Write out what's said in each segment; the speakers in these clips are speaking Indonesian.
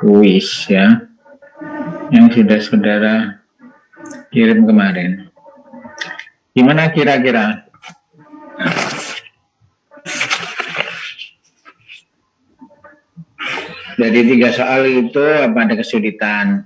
kuis ya, yang sudah saudara kirim kemarin. Gimana kira-kira? Dari 3 soal itu apa ada kesulitan?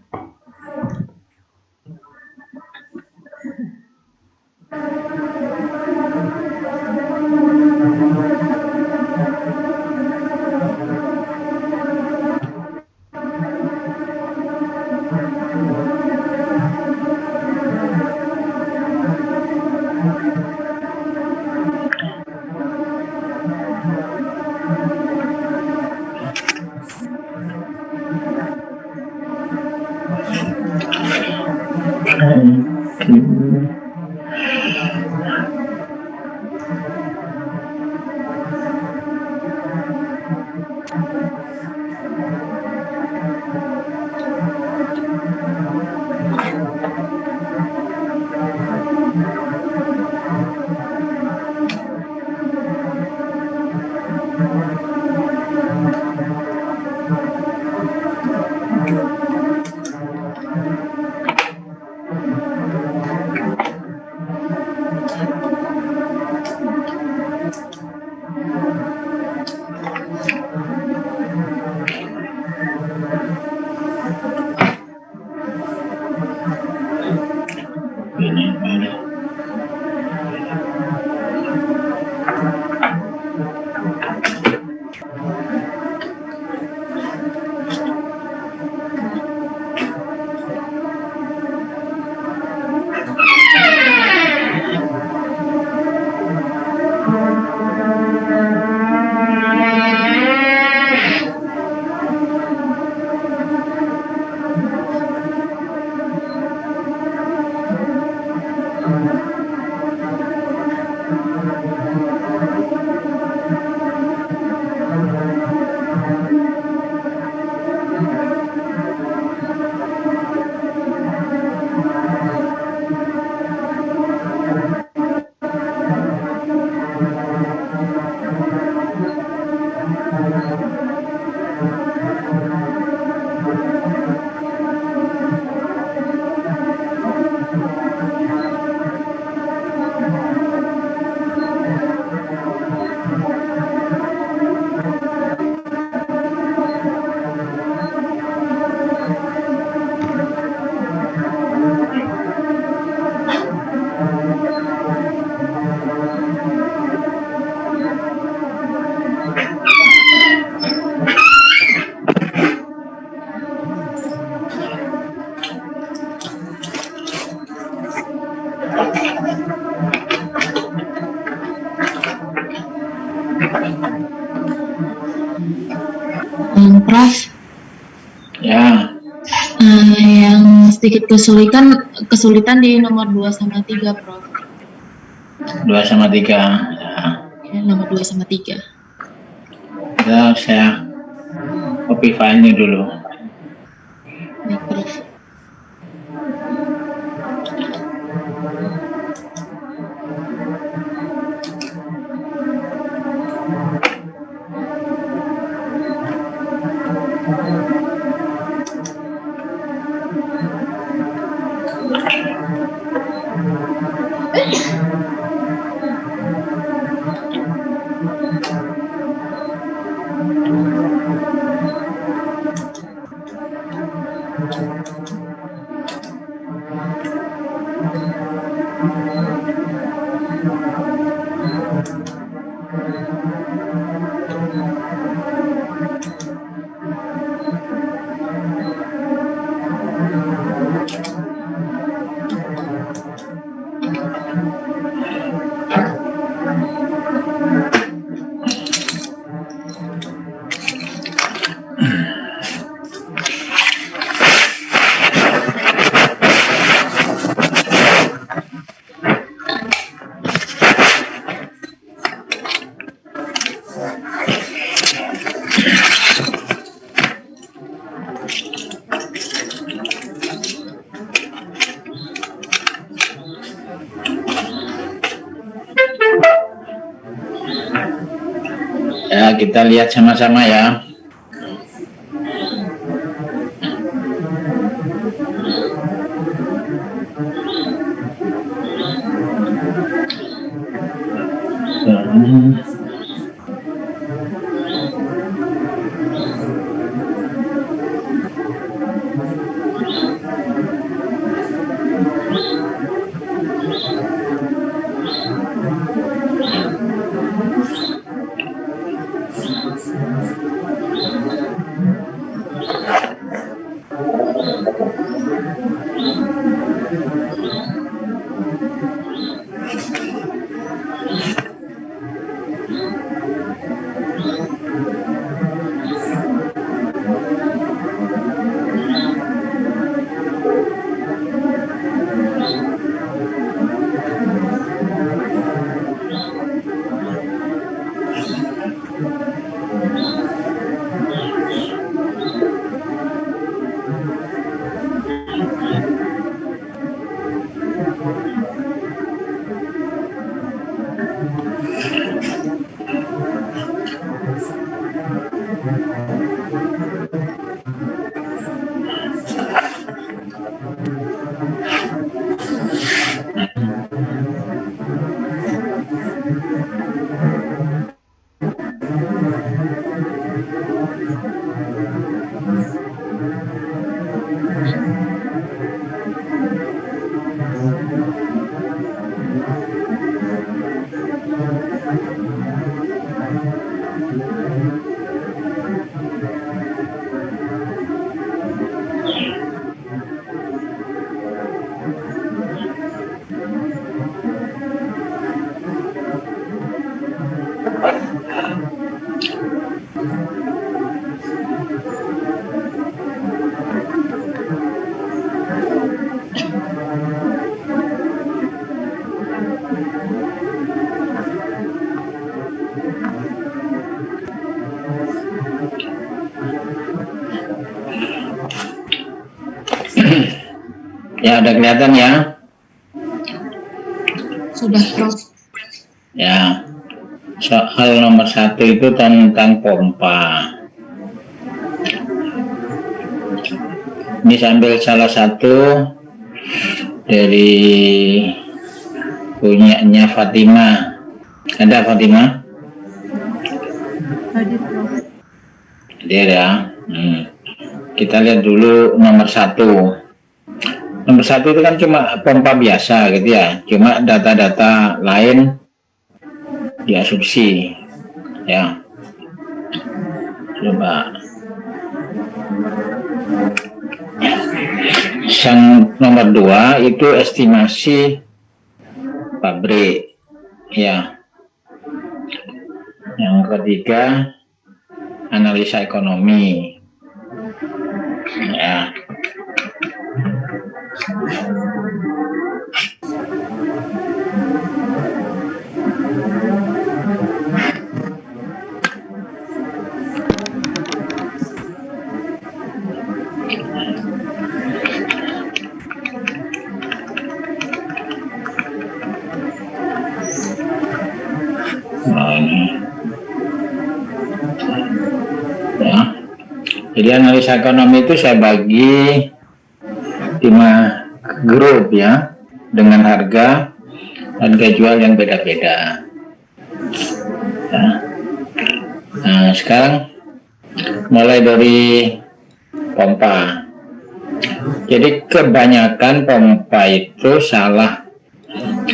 Prof. Ya. Yang sedikit kesulitan di nomor 2 sama 3, Prof. 2 sama 3. Ya, nomor 2 sama 3. Ya, saya copy filenya dulu. Baik, Prof. Ya, kita lihat sama-sama ya. Ya, udah kelihatan ya? Sudah, Prof. Ya, soal nomor 1 itu tentang pompa. Ini saya ambil salah satu dari punyanya Fatima. Ada Fatima? Hadir, Prof. Hadir ya. Kita lihat dulu nomor 1. Nomor 1 itu kan cuma pompa biasa gitu ya. Cuma data-data lain diasumsi. Ya. Coba. Yang nomor 2 itu estimasi pabrik. Ya. Yang ketiga analisa ekonomi. Ya. Nah, ini. Ya. Jadi analisa ekonomi itu saya bagi 5 grup ya, dengan harga jual yang beda-beda. Ya. Nah, sekarang mulai dari pompa. Jadi kebanyakan pompa itu salah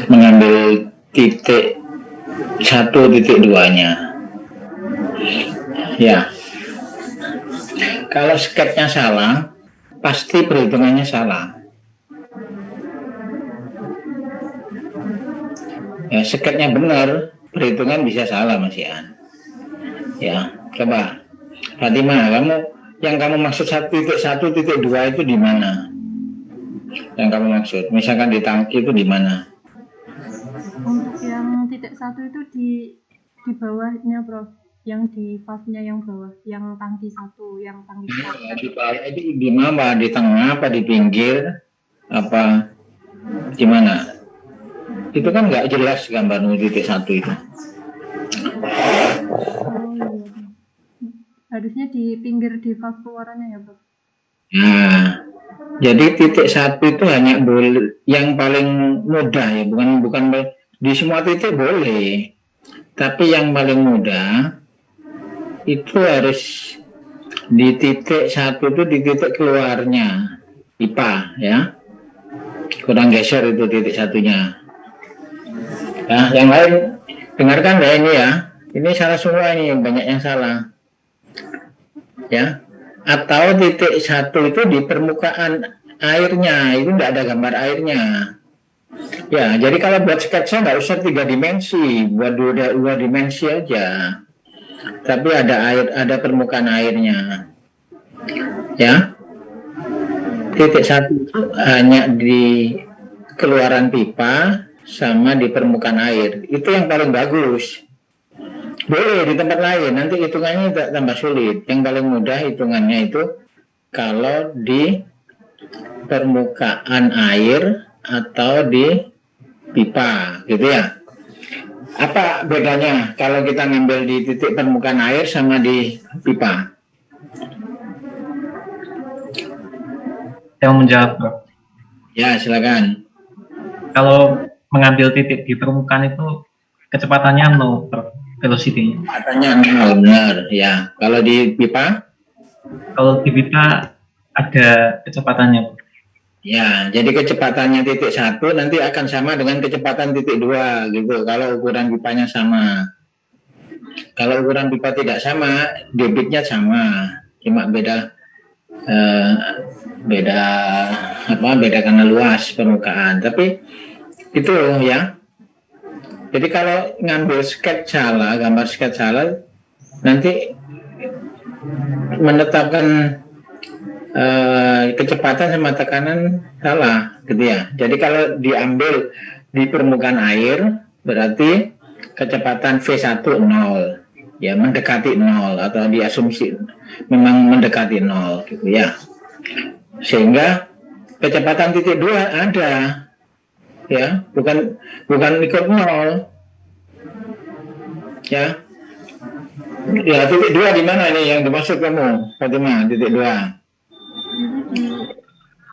mengambil titik 1, titik 2-nya. Ya. Kalau sketnya salah, pasti perhitungannya salah. Ya, sketnya benar, perhitungan bisa salah, Mas Ian. Ya, coba Fatima, yang kamu maksud 1.1, titik 2 itu di mana? Yang kamu maksud, misalkan di tangki itu di mana? Untuk yang titik 1 itu di bawahnya, Prof. Yang di valve-nya yang bawah, yang tangki 1, yang tangki starter. Di bawah itu di mana? Di tengah apa di pinggir? Apa di mana? Itu kan nggak jelas gambar titik 1 itu. Oh iya. Harusnya di pinggir di valve keluarannya ya, Prof. Nah, jadi titik 1 itu hanya boleh yang paling mudah ya, bukan di semua titik boleh. Tapi yang paling mudah itu harus di titik 1 itu di titik keluarnya IPA ya. Kurang geser itu titik 1-nya. Nah, yang lain dengarkan ya ini ya. Ini salah semua ini, banyak yang salah. Ya. Atau titik 1 itu di permukaan airnya, itu tidak ada gambar airnya. Ya, jadi kalau buat sketsa nggak usah 3 dimensi, buat dua dimensi aja. Tapi ada air, ada permukaan airnya. Ya. Titik 1 itu hanya di keluaran pipa sama di permukaan air. Itu yang paling bagus. Boleh di tempat lain, nanti hitungannya tambah sulit. Yang paling mudah hitungannya itu kalau di permukaan air atau di pipa, gitu ya. Apa bedanya kalau kita ngambil di titik permukaan air sama di pipa? Saya mau menjawab, Prof. Ya, silakan. Kalau mengambil titik di permukaan itu kecepatannya 0, Prof. Velocity-nya. Kecepatannya 0, benar. Ya, kalau di pipa? Kalau di pipa ada kecepatannya, Prof. Ya, jadi kecepatannya titik 1 nanti akan sama dengan kecepatan titik 2 gitu. Kalau ukuran pipanya sama. Kalau ukuran pipa tidak sama, debitnya sama, cuma beda karena luas permukaan. Tapi itu ya. Jadi kalau ngambil sketch salah, gambar sketch salah, nanti menetapkan kecepatan sama tekanan salah, gitu ya. Jadi kalau diambil di permukaan air, berarti kecepatan V1 0, ya mendekati 0 atau diasumsi memang mendekati 0, gitu ya. Sehingga kecepatan titik 2 ada, ya, bukan ikut 0, ya. Ya, titik 2 di mana nih yang dimaksud kamu, Fatimah? Titik 2.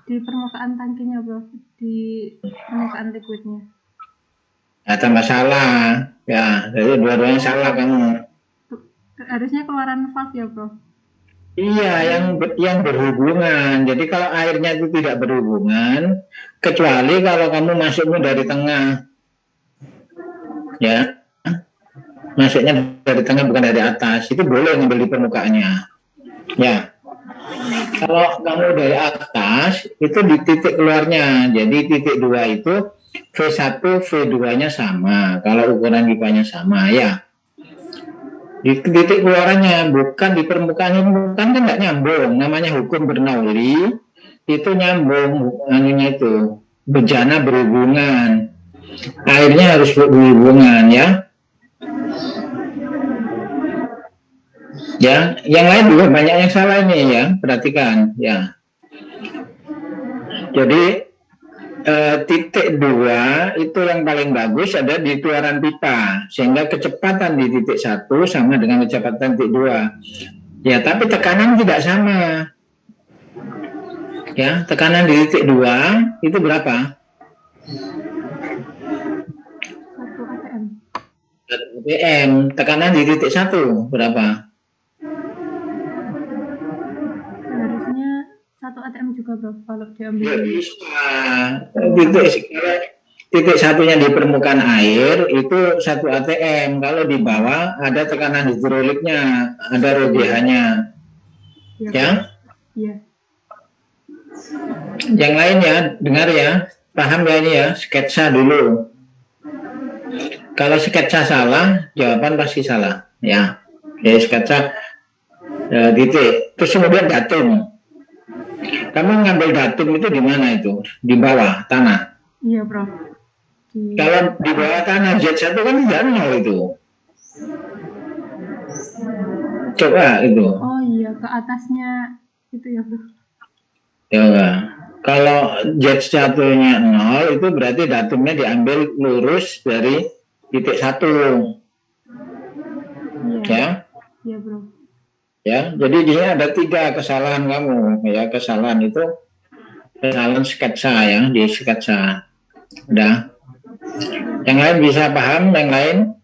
Di permukaan tangkinya, Bro, di permukaan liquidnya. Ya, tambah salah. Ya, jadi dua-duanya salah kamu. Harusnya keluaran valve ya, Bro. Iya, yang berhubungan. Jadi kalau airnya itu tidak berhubungan, kecuali kalau kamu masuknya dari tengah. Ya. Masuknya dari tengah bukan dari atas. Itu boleh ngambil di permukaannya. Ya. Kalau kamu dari atas, itu di titik keluarnya. Jadi titik 2 itu V1, V2-nya sama. Kalau ukuran pipanya sama, ya. Di titik keluarannya, bukan di permukaan. Permukaan kan nggak nyambung. Namanya hukum Bernoulli, itu nyambung. Anunya itu, bejana berhubungan. Airnya harus berhubungan, ya. Ya, yang lain juga banyak yang salah ini ya, perhatikan ya. Jadi titik 2 itu yang paling bagus ada di keluaran pipa, sehingga kecepatan di titik 1 sama dengan kecepatan titik 2. Ya, tapi tekanan tidak sama. Ya, tekanan di titik 2 itu berapa? 1 atm. Tekanan di titik 1 berapa? 1 atm juga, Bro, kalau diambil. Bisa. Titik 1-nya di permukaan air itu 1 atm. Kalau di bawah ada tekanan hidroliknya, ada ROGH-nya. Ya? Iya. Yang lain ya, dengar ya. Paham ya ini ya, sketsa dulu. Kalau sketsa salah, jawaban pasti salah. Ya. Jadi sketsa titik. Terus kemudian datum. Kamu ngambil datum itu di mana itu? Di bawah tanah. Iya, Bro. Kalau di bawah tanah Z1 kan tidak 0 itu. Coba itu. Oh iya, ke atasnya itu ya, Bro. Ya enggak. Kalau Z1-nya 0 itu berarti datumnya diambil lurus dari titik 1. Iya. Ya. Iya, Bro. Ya, jadi di sini ada 3 kesalahan kamu. Ya, kesalahan itu kesalahan sketsa ya, di sketsa. Udah. Yang lain bisa paham, yang lain?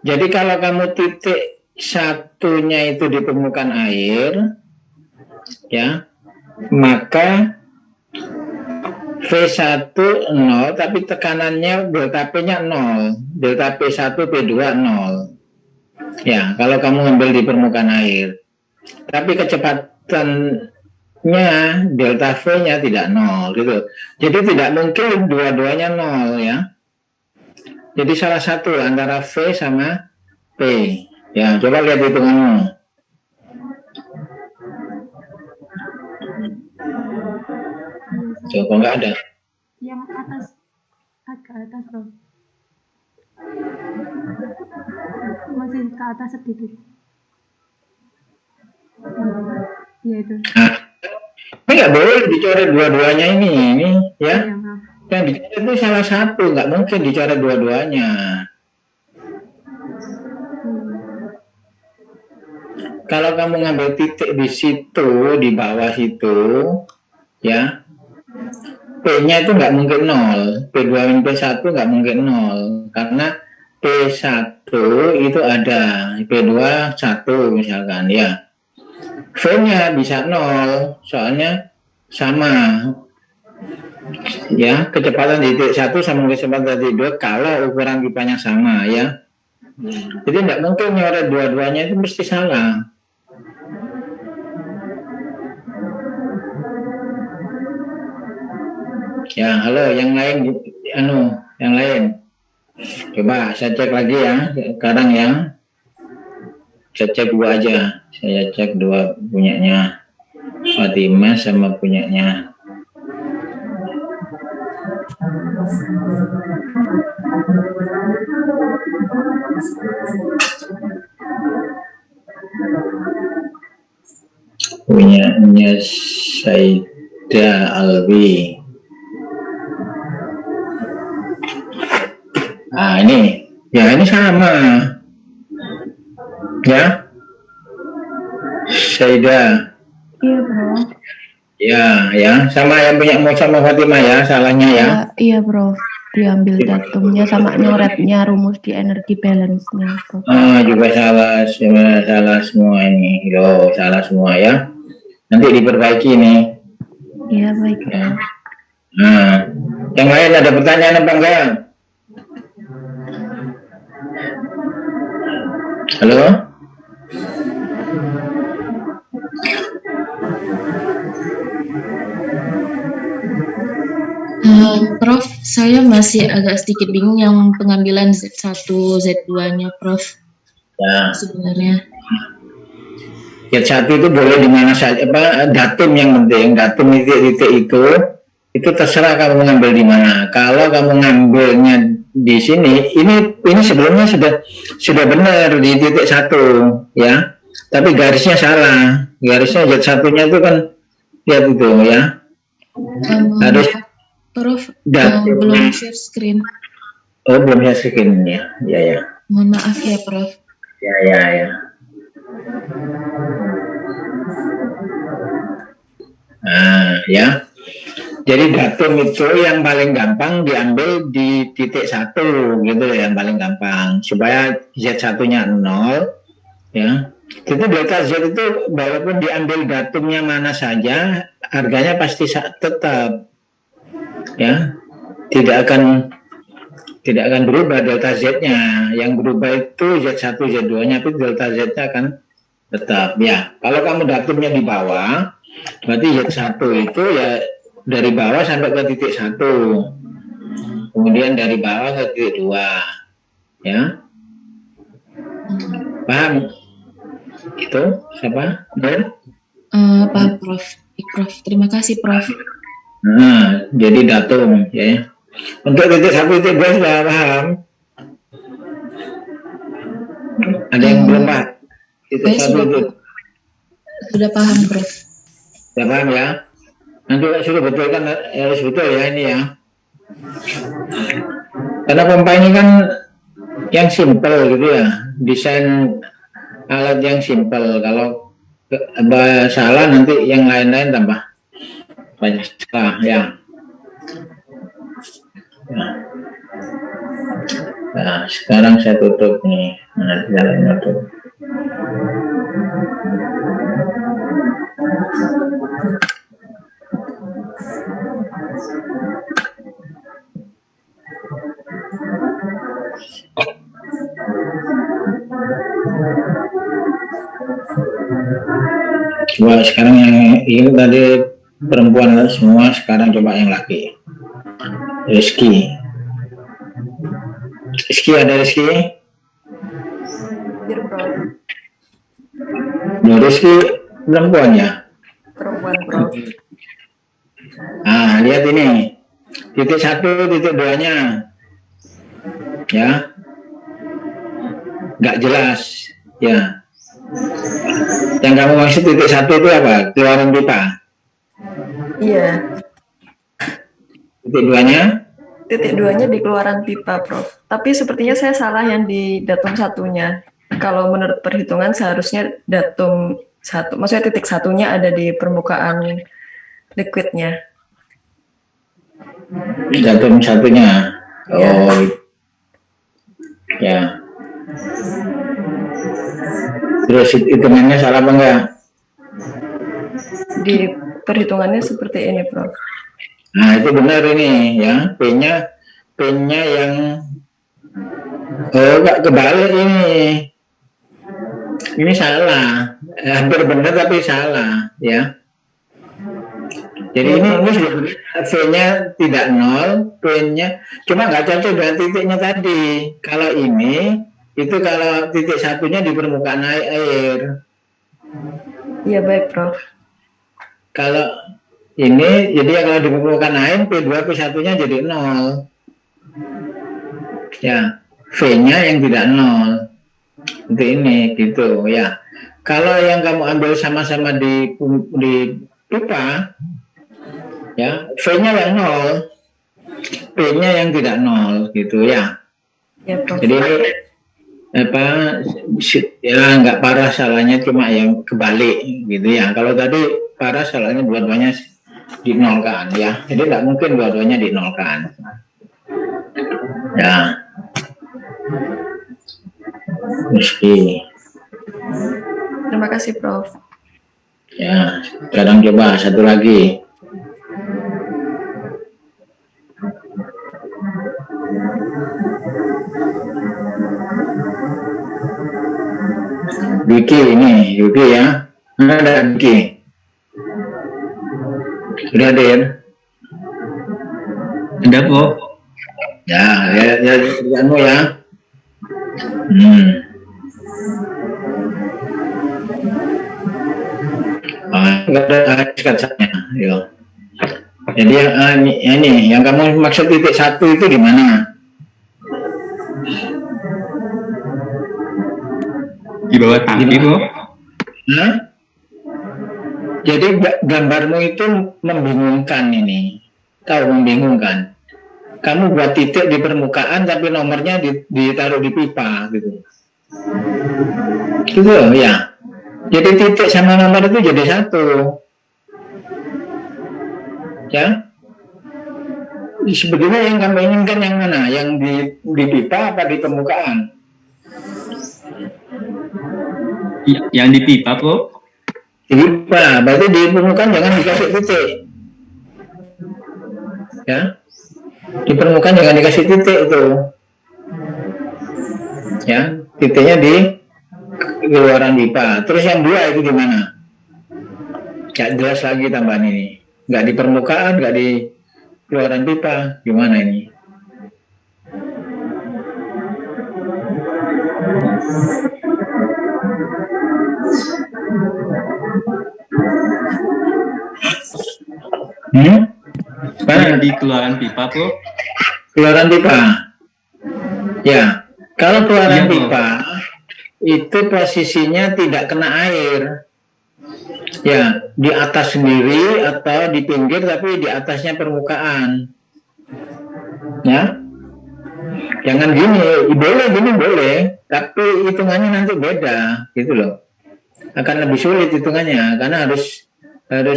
Jadi kalau kamu titik satunya itu di permukaan air, ya, maka V1 0, tapi tekanannya delta P-nya 0, delta P1, P2 0. Ya, kalau kamu ngambil di permukaan air. Tapi kecepatannya delta V-nya tidak 0 gitu. Jadi tidak mungkin dua-duanya 0 ya. Jadi salah satu antara V sama P. Ya, coba lihat hitunganmu. Coba nggak ada. Yang atas, agak atas bro. Masih ke atas sedikit. Iya itu. Nah, ini nggak boleh dicoret dua-duanya ini ya. Iya, bro. Yang dicoret itu salah satu, nggak mungkin dicoret dua-duanya. Kalau kamu ngambil titik di situ, di bawah situ, ya, P-nya itu nggak mungkin 0, P2 dan P1 nggak mungkin 0, karena P1 itu ada, P2 1 misalkan, ya. V-nya bisa 0, soalnya sama, ya, kecepatan di titik 1 sama kecepatan di titik 2 kalau ukuran pipanya sama, ya. Jadi nggak mungkin nyoret dua-duanya, itu mesti salah. Ya, halo, yang lain, yang lain. Coba saya cek lagi ya, sekarang ya. Saya cek dua aja. Saya cek dua punyanya Fatimah sama punyanya Saida Alwi. Nah ini, ya ini sama, ya, Saida. Iya bro. Ya, sama yang punya sama Fatimah ya, salahnya ya. Iya bro, diambil datumnya sama nyoretnya rumus di energi balance-nya. Juga salah semua ini, salah semua ya. Nanti diperbaiki nih. Iya baik bro. Nah, yang lain ada pertanyaan apa enggak? Halo? Prof, saya masih agak sedikit bingung yang pengambilan Z1, Z2-nya, Prof. Ya. Sebenarnya. Z1 itu boleh di mana saja, datum yang penting, datum titik itu terserah kamu ngambil di mana. Kalau kamu ngambilnya di sini, ini sebelumnya sudah benar di titik 1 ya. Tapi garisnya salah. Garisnya Z1-nya itu kan lihat itu ya. Harus Prof, belum share screen. Oh, belum share screen ya. Ya. Mohon maaf ya, Prof. Ya. Nah, ya. Jadi datum itu yang paling gampang diambil di titik 1 gitu ya, yang paling gampang supaya Z1-nya 0 ya. Itu delta Z itu walaupun diambil datumnya mana saja, harganya pasti tetap ya. Tidak akan berubah delta Z-nya. Yang berubah itu Z1, Z2-nya, tapi delta Z-nya akan tetap ya. Kalau kamu datumnya di bawah, berarti Z1 itu ya dari bawah sampai ke titik 1, kemudian dari bawah ke titik 2 ya. Paham? Itu siapa? Pak Prof. Prof. Terima kasih Prof. Nah, jadi datum ya. Untuk titik 1, titik 2 sudah paham? Ada yang belum paham? Titik 1 itu sudah paham Prof. Sudah paham ya? Nanti sudah betul kan, harus betul ya ini ya. Karena pompa ini kan yang simple gitu ya, desain alat yang simple. Kalau salah nanti yang lain-lain tambah banyak salah ya. Nah, sekarang saya tutup nih. Nah, jalan tutup. Coba sekarang yang ini tadi perempuan semua, sekarang coba yang laki. Rizky. Rizky, ada Rizky? Ya, Rizky perempuan ya? Perempuan, Prof. Ah, lihat ini. Titik 1, titik 2-nya. Ya. Nggak jelas. Ya. Yang kamu maksud titik 1 itu apa? Keluaran pipa. Iya. Titik 2-nya? Titik 2-nya di keluaran pipa, Prof. Tapi sepertinya saya salah yang di datum 1-nya. Kalau menurut perhitungan seharusnya datum 1, maksudnya titik 1-nya ada di permukaan liquidnya. Datum 1-nya. Ya. Oh. Ya. Terus hitungannya salah apa enggak? Di perhitungannya seperti ini, Prof. Nah, itu benar ini ya. P-nya yang enggak kebalik ini. Ini salah. Hampir benar tapi salah, ya. Jadi ini V-nya tidak 0, P-nya cuma nggak cocok dengan titiknya tadi. Kalau ini, itu kalau titik 1-nya di permukaan air. Iya, baik, Prof. Kalau ini, jadi kalau di permukaan air, P2, P1-nya jadi 0. Ya, V-nya yang tidak 0. Untuk ini, gitu, ya. Kalau yang kamu ambil sama-sama di pipa, ya, V-nya yang 0, P-nya yang tidak 0, gitu ya. Ya, Prof. Jadi ini apa ya, nggak parah salahnya, cuma yang kebalik gitu ya. Kalau tadi parah salahnya dua-duanya dinolkan ya. Jadi nggak mungkin dua-duanya dinolkan. Ya. Meski. Terima kasih, Prof. Ya, sekarang coba satu lagi. Yuki ini, Yuki ya. Ada Yuki. Sudah hadir? Ada, Bu. Ya, ya kerjaanmu ya. Enggak ada sketsanya, ya. Jadi ini yang kamu maksud titik 1 itu di mana? Di bawah tangki, Bu. Nah, jadi gambarmu itu membingungkan ini. Tahu membingungkan. Kamu buat titik di permukaan tapi nomornya ditaruh di pipa gitu. Gitu ya. Jadi titik sama nomor itu jadi 1. Ya. Sebetulnya yang kamu inginkan yang mana? Yang di pipa apa di permukaan? Yang di pipa, Bu. Di pipa, berarti di permukaan jangan dikasih titik. Ya. Di permukaan jangan dikasih titik itu. Ya, titiknya di keluaran pipa. Terus yang 2 itu gimana? Gak jelas lagi tambahan ini. Gak di permukaan, gak di keluaran pipa. Gimana ini? Mana di keluaran pipa, Bu? Keluaran pipa. Ya, kalau keluaran Iya, Bu. pipa itu posisinya tidak kena air. Ya, di atas sendiri atau di pinggir tapi di atasnya permukaan. Ya. Jangan gini, boleh gini boleh, tapi hitungannya nanti beda, gitu loh. Akan lebih sulit hitungannya karena harus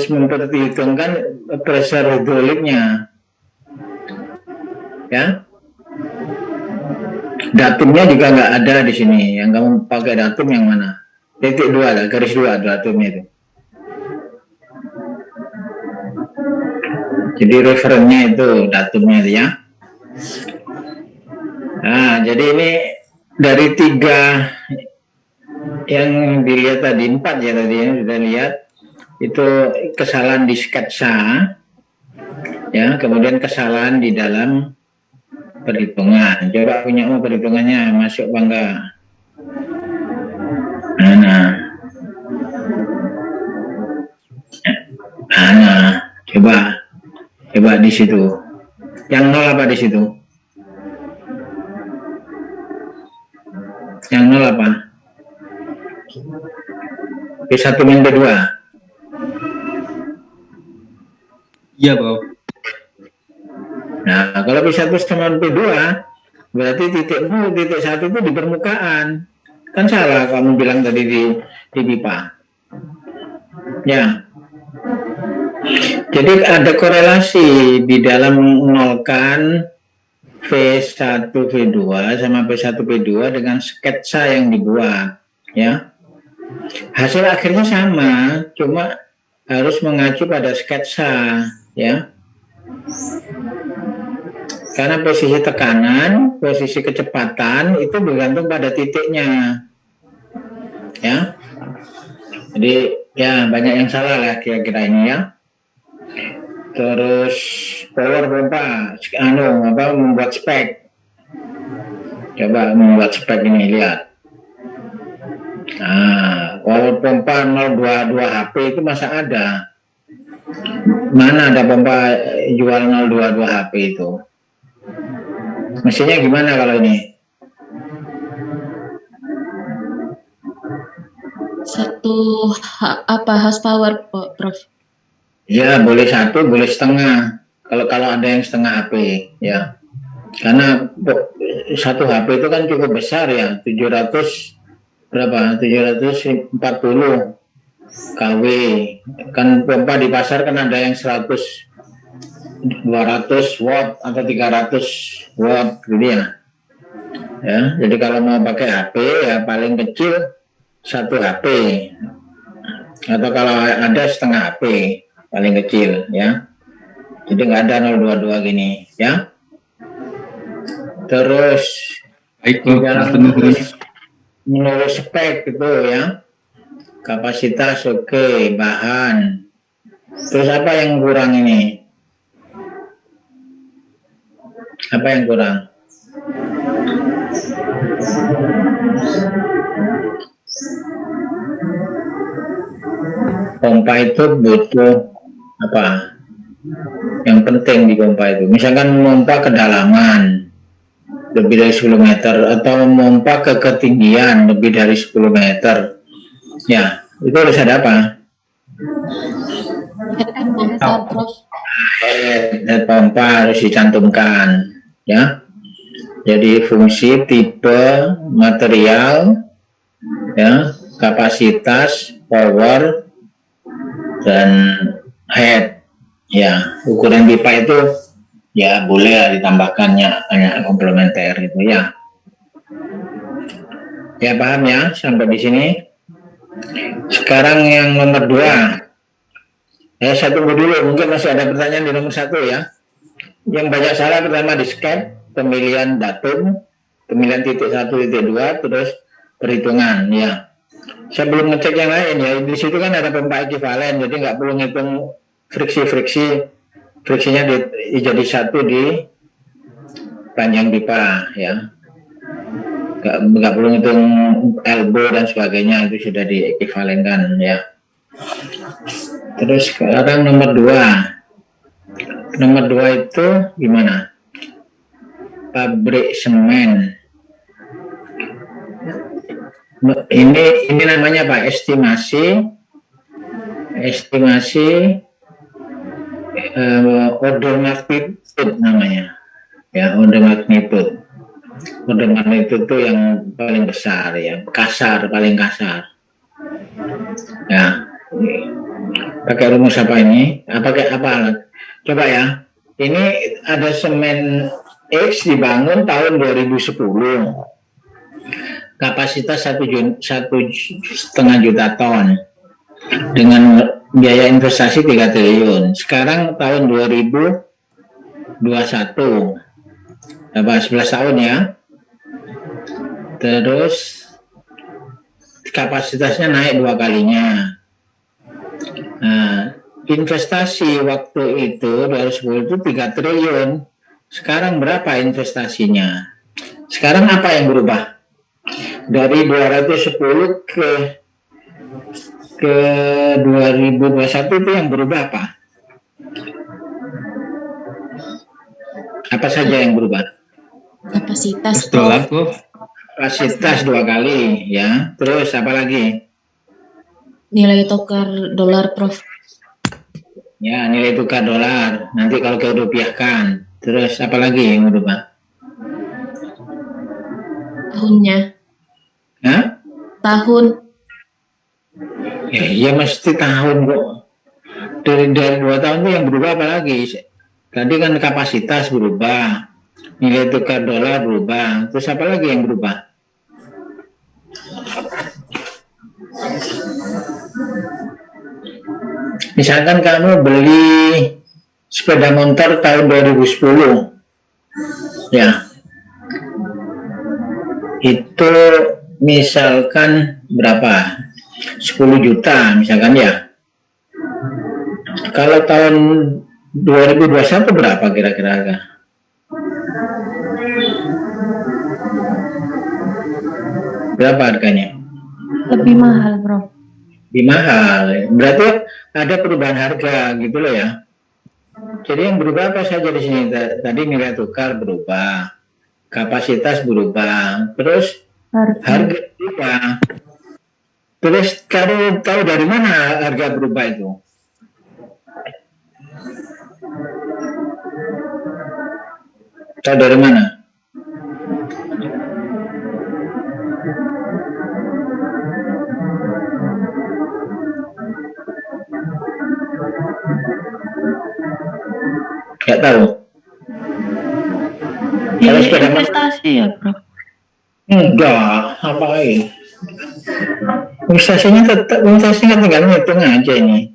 memperhitungkan pressure hidroliknya. ya. Datumnya juga nggak ada di sini. Yang kamu pakai datum yang mana? Titik 2 lah, garis 2 datumnya itu. Jadi referennya itu datumnya itu ya. Nah, jadi ini dari 3 yang dilihat tadi, 4 ya tadi ya, sudah lihat itu kesalahan di sketsa, ya, kemudian kesalahan di dalam perhitungan. Coba punya perhitungannya masuk bangga. Coba di situ. Yang 0 apa di situ? Yang 0 apa? P1 min P2. Iya, Bro. Nah, kalau P1 sama P2, berarti titikmu, titik 1 itu di permukaan. Kan salah kamu bilang tadi di pipa. Ya. Jadi ada korelasi di dalam menolkan V1 V2 sama P1 P2 dengan sketsa yang dibuat, ya. Hasil akhirnya sama, cuma harus mengacu pada sketsa, ya. Karena posisi tekanan, posisi kecepatan itu bergantung pada titiknya, ya. Jadi ya banyak yang salah lah kira-kira ini ya. Terus power pompa, membuat spek. Coba membuat spek ini lihat. Nah, power pompa 022 HP itu masa ada? Mana ada pompa jual 022 HP itu? Mesinnya gimana kalau ini? Horsepower, Prof? Ya, boleh 1, boleh setengah. Kalau ada yang setengah HP, ya. Karena 1 HP itu kan cukup besar ya, 700 berapa? 740 kW. Kan pompa di pasar kan ada yang 200 watt atau 300 watt gitu ya. Ya, jadi kalau mau pakai HP ya paling kecil 1 HP. Atau kalau ada setengah HP paling kecil ya. Jadi nggak ada 022 gini ya. Terus menurut spek itu ya, kapasitas oke, bahan. Terus apa yang kurang ini? Apa yang kurang? Pompa itu butuh apa? Yang penting di pompa itu, misalkan pompa kedalaman lebih dari 10 meter atau pompa ke ketinggian lebih dari 10 meter, ya itu harus ada apa? Head pompa harus dicantumkan, ya. Jadi fungsi, tipe, material, ya, kapasitas, power, dan head. Ya, ukuran pipa itu ya boleh ditambahkannya hanya komplementer itu ya. Ya paham ya sampai di sini. Sekarang yang nomor 2. Ya saya tunggu dulu, mungkin masih ada pertanyaan di nomor 1 ya. Yang banyak salah pertama di skep, pemilihan datum, pemilihan titik 1, titik 2, terus perhitungan ya. Saya belum ngecek yang lain ya. Di situ kan ada pompa ekivalen, jadi nggak perlu ngitung friksinya jadi 1 di panjang pipa ya. Nggak perlu ngitung elbow dan sebagainya, itu sudah diekivalenkan ya. Terus sekarang nomor 2. Nomor 2 itu gimana? Pabrik semen. Ini namanya apa? Estimasi order magnitude namanya. Ya, order magnitude. Order magnitude itu yang paling besar ya, paling kasar. Ya. Pakai rumus apa ini? Pakai apa alat? Coba ya. Ini ada semen X dibangun tahun 2010. Kapasitas 1,5 juta ton dengan biaya investasi 3 triliun. Sekarang tahun 2021, 11 tahun ya. Terus kapasitasnya naik 2 kalinya. Nah, investasi waktu itu 2010 itu 3 triliun. Sekarang berapa investasinya? Sekarang apa yang berubah? Dari 210 ke 2021 itu yang berubah apa? Apa saja yang berubah? Kapasitas Dolar, Prof. Prof. Kapasitas 2 kali ya. Terus apa lagi? Nilai tukar dolar Prof. Ya, nilai tukar dolar. Nanti kalau kerupiahkan. Terus apa lagi yang berubah? Tahunnya. Hah? Tahun. Ya mesti tahun kok. Dari 2 tahun itu yang berubah apa lagi? Tadi kan kapasitas berubah. Nilai tukar dolar berubah. Terus apa lagi yang berubah? Misalkan kamu beli sepeda motor tahun 2010, ya, itu misalkan berapa? 10 juta misalkan ya. Kalau tahun 2021 berapa kira-kira harga? Berapa harganya? Lebih mahal, Prof. Lebih mahal. Berarti ada perubahan harga gitu loh ya. Jadi yang berubah apa saja di sini? Tadi nilai tukar berubah, kapasitas berubah, terus harga berubah. Terus kamu tahu dari mana harga berubah itu? Tahu dari mana? Nggak tahu. Kalau Dari sepeda motor investasi ya, Prof. enggak, ngapain? Investasinya tinggal ngitung aja ini.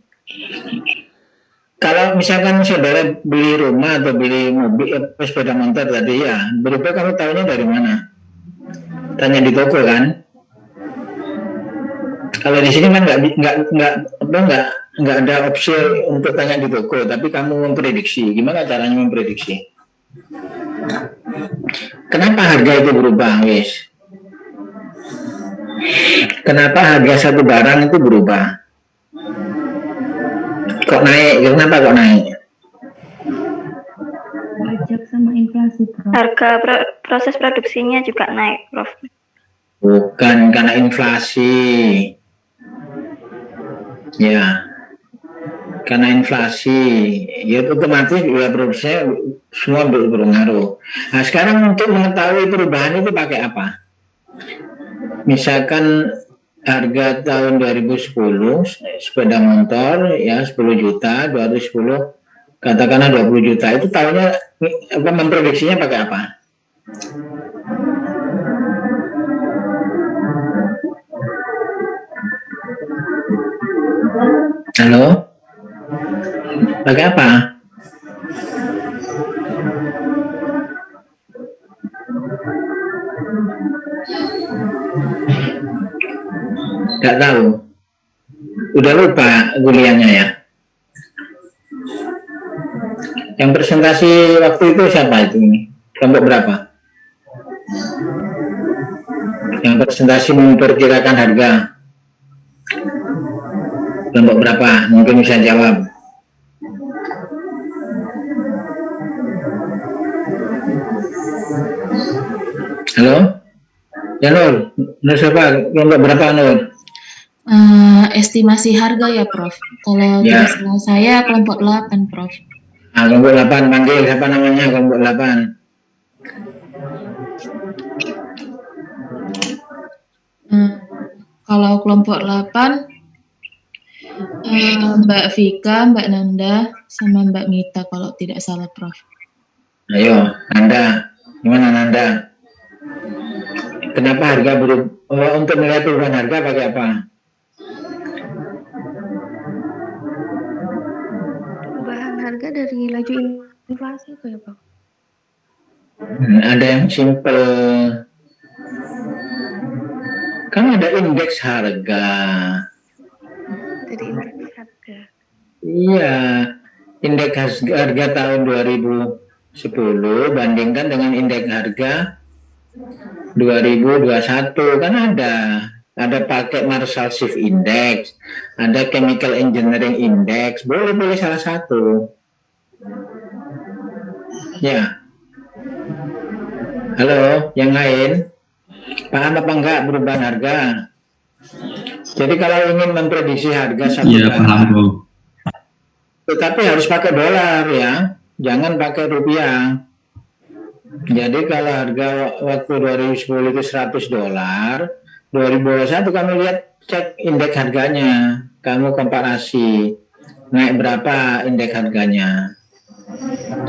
Kalau misalkan saudara beli rumah atau beli mobil, sepeda motor tadi ya, berubah kamu tahunya dari mana? Tanya di toko kan? Kalau di sini kan nggak ada opsi untuk tanya di toko, tapi kamu memprediksi. Gimana caranya memprediksi? Kenapa harga itu berubah, wis? Kenapa harga satu barang itu berubah? Kok naik? Kenapa kok naik? Pajak sama inflasi, Prof. Harga proses produksinya juga naik, Prof. Bukan karena inflasi. Ya, karena inflasi. Ya otomatis ya produksinya semua berpengaruh. Nah sekarang untuk mengetahui perubahan itu pakai apa? Misalkan harga tahun 2010 sepeda motor ya 10 juta, 2010 katakanlah 20 juta, itu tahunnya apa, memprediksinya pakai apa? Halo? Pakai apa? Nggak tahu. Udah lupa kuliahnya ya. Yang presentasi waktu itu siapa itu ini? Kelompok berapa? Yang presentasi memperkirakan harga. Kelompok berapa? Mungkin bisa jawab. Halo? Ya Nur, Nur siapa? Kelompok berapa Nur? Estimasi harga ya, Prof. Kalau Ya. tidak salah saya kelompok 8, Prof. Nah, kelompok 8, panggil siapa namanya kelompok 8? Kalau kelompok 8, Mbak Vika, Mbak Nanda, sama Mbak Mita kalau tidak salah, Prof. Ayo, Nanda, gimana Nanda? Kenapa harga untuk melihat perubahan harga pakai apa? Perubahan harga dari laju inflasi itu ya, Pak? Ada yang simple. Kan ada indeks harga. Dari indeks harga. Iya, indeks harga tahun 2010 bandingkan dengan indeks harga 2021 kan ada pakai Marshall Shift Index, ada Chemical Engineering Index, boleh salah satu. Ya. Halo, yang lain paham apa enggak perubahan harga? Jadi kalau ingin memprediksi harga satu barang, tetapi harus pakai dolar ya, jangan pakai rupiah. Jadi kalau harga waktu 2010 itu $100, 2021 kamu lihat cek indeks harganya, kamu komparasi naik berapa indeks harganya,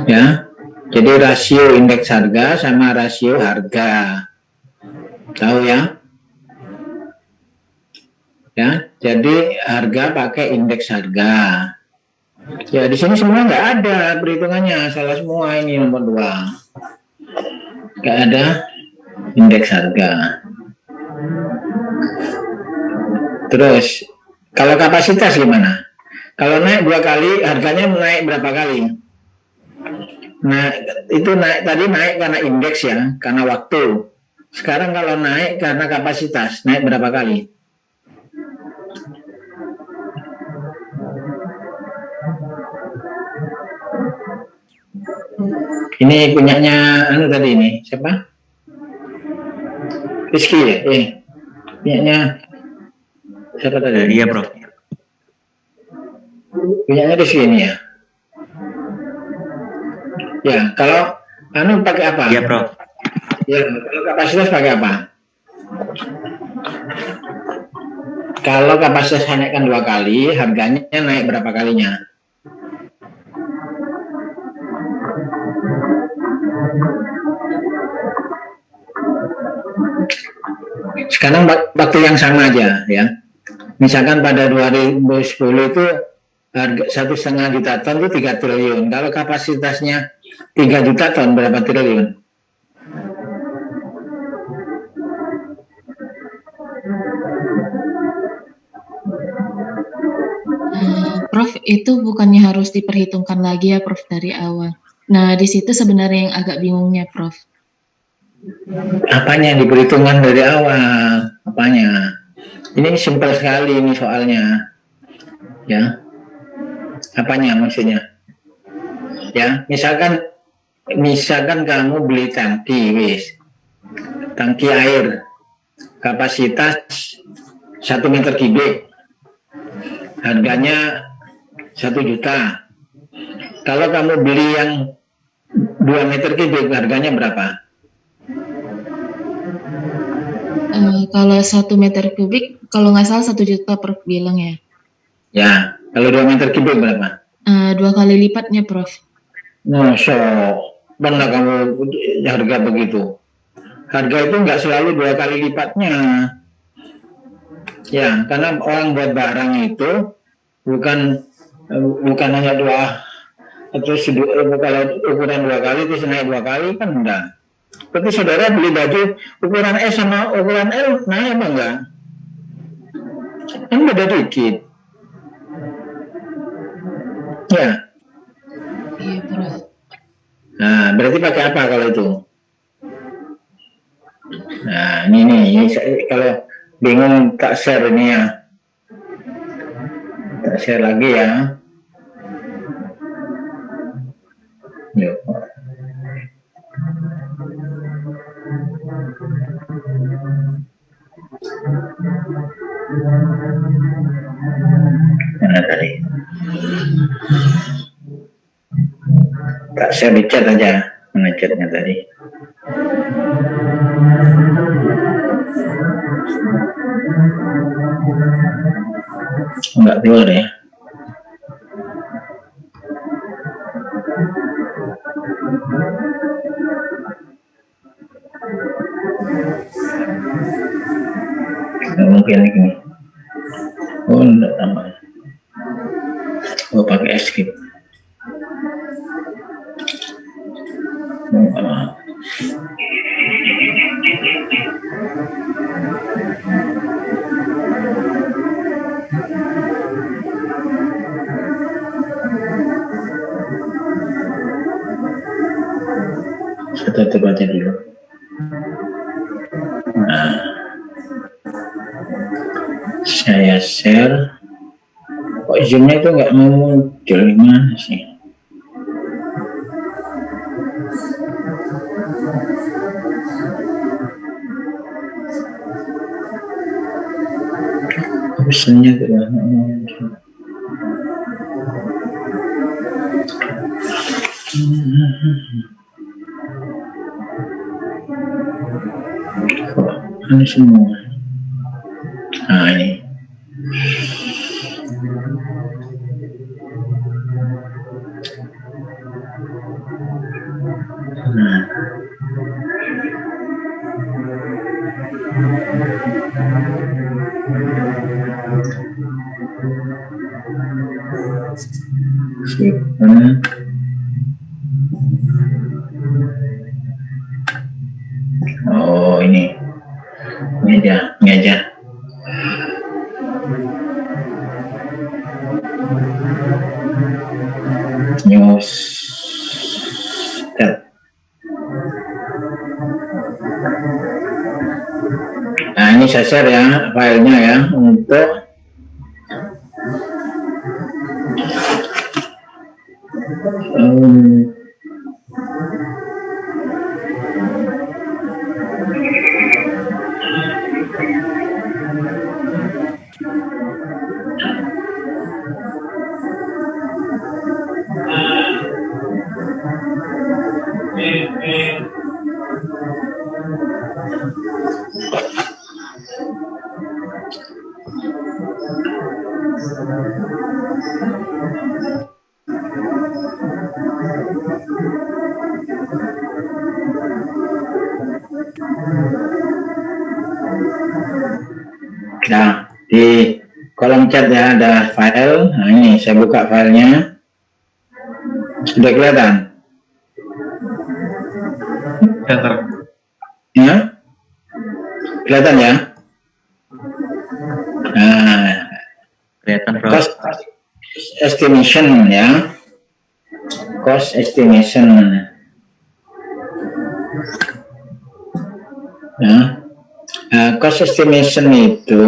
ya. Jadi rasio indeks harga sama rasio harga, tahu ya? Ya, jadi harga pakai indeks harga. Ya di sini semua nggak ada perhitungannya, salah semua ini nomor 2. Nggak ada indeks harga. Terus kalau kapasitas gimana? Kalau naik 2 kali, harganya naik berapa kali? Nah itu tadi naik karena indeks ya, karena waktu. Sekarang kalau naik karena kapasitas, naik berapa kali? Ini punyanya tadi ini siapa? Rizky ya? Punyanya siapa tadi? Iya, Bro. Punyanya Rizky ini ya? Ya, kalau pakai apa? Iya, Bro. Ya, kalau kapasitas pakai apa? Kalau kapasitas naikkan 2 kali, harganya naik berapa kalinya? Sekarang waktu yang sama aja ya. Misalkan pada 2010 itu harga 1,5 juta ton itu 3 triliun. Kalau kapasitasnya 3 juta ton berapa triliun? Prof, itu bukannya harus diperhitungkan lagi ya, Prof, dari awal. Nah, di situ sebenarnya yang agak bingungnya, Prof. Apanya yang diperhitungkan dari awal? Apanya? Ini simpel sekali ini soalnya. Ya. Apanya maksudnya? Ya, misalkan kamu beli tangki air kapasitas 1 meter kubik, harganya 1 juta. Kalau kamu beli yang 2 meter kubik, harganya berapa? Kalau 1 meter kubik, kalau nggak salah 1 juta per bilang ya. Ya, kalau 2 meter kubik berapa? 2 kali lipatnya, Prof. Benar kamu harga begitu. Harga itu nggak selalu 2 kali lipatnya. Ya, karena orang buat barang itu bukan hanya 2, terus kalau ukuran 2 kali terus naik 2 kali kan enggak. Tapi saudara beli baju ukuran S sama ukuran L naik apa enggak? Kan beda dikit. Ya. Iya, Prof. Nah, berarti pakai apa kalau itu? Nah, ini kalau bingung tak share ini ya. Tak share lagi ya. Yuk. Mana tadi? Tak share di chat aja. Mana chatnya tadi? Enggak keluar ya. Nggak mungkin ini. Oh, enggak tambah. Oh, pakai escape. Oh, saya tutup aja dulu. Nah, saya share. Kok zoomnya itu nggak mau muncul, gimana sih? Pesannya tuh nggak mau muncul. Kok ini semua? Nah, ini. Nah. Simpan. Oh, ini aja. News start. Nah, ini saya share ya filenya ya untuk nah, di kolom chat ya ada file. Nah, ini saya buka filenya. Sudah kelihatan? Ya? Kelihatan ya? Nah, Kelihatan, Prof. cost estimation ya. Cost estimation. Ya. Cost estimation itu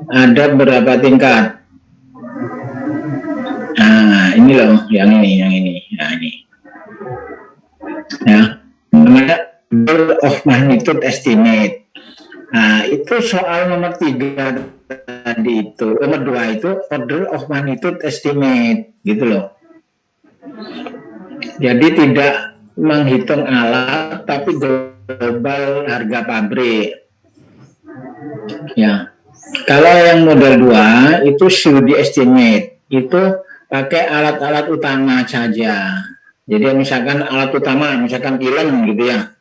ada berapa tingkat? Nah, ini loh, yang ini. Nah, ini. Ya, namanya order of magnitude estimate. Nah, itu soal nomor 3 tadi itu, nomor 2 itu order of magnitude estimate, gitu loh. Jadi tidak menghitung alat, tapi global harga pabrik. Ya, kalau yang model 2 itu studi estimate, itu pakai alat-alat utama saja. Jadi misalkan alat utama, misalkan kiln gitu ya.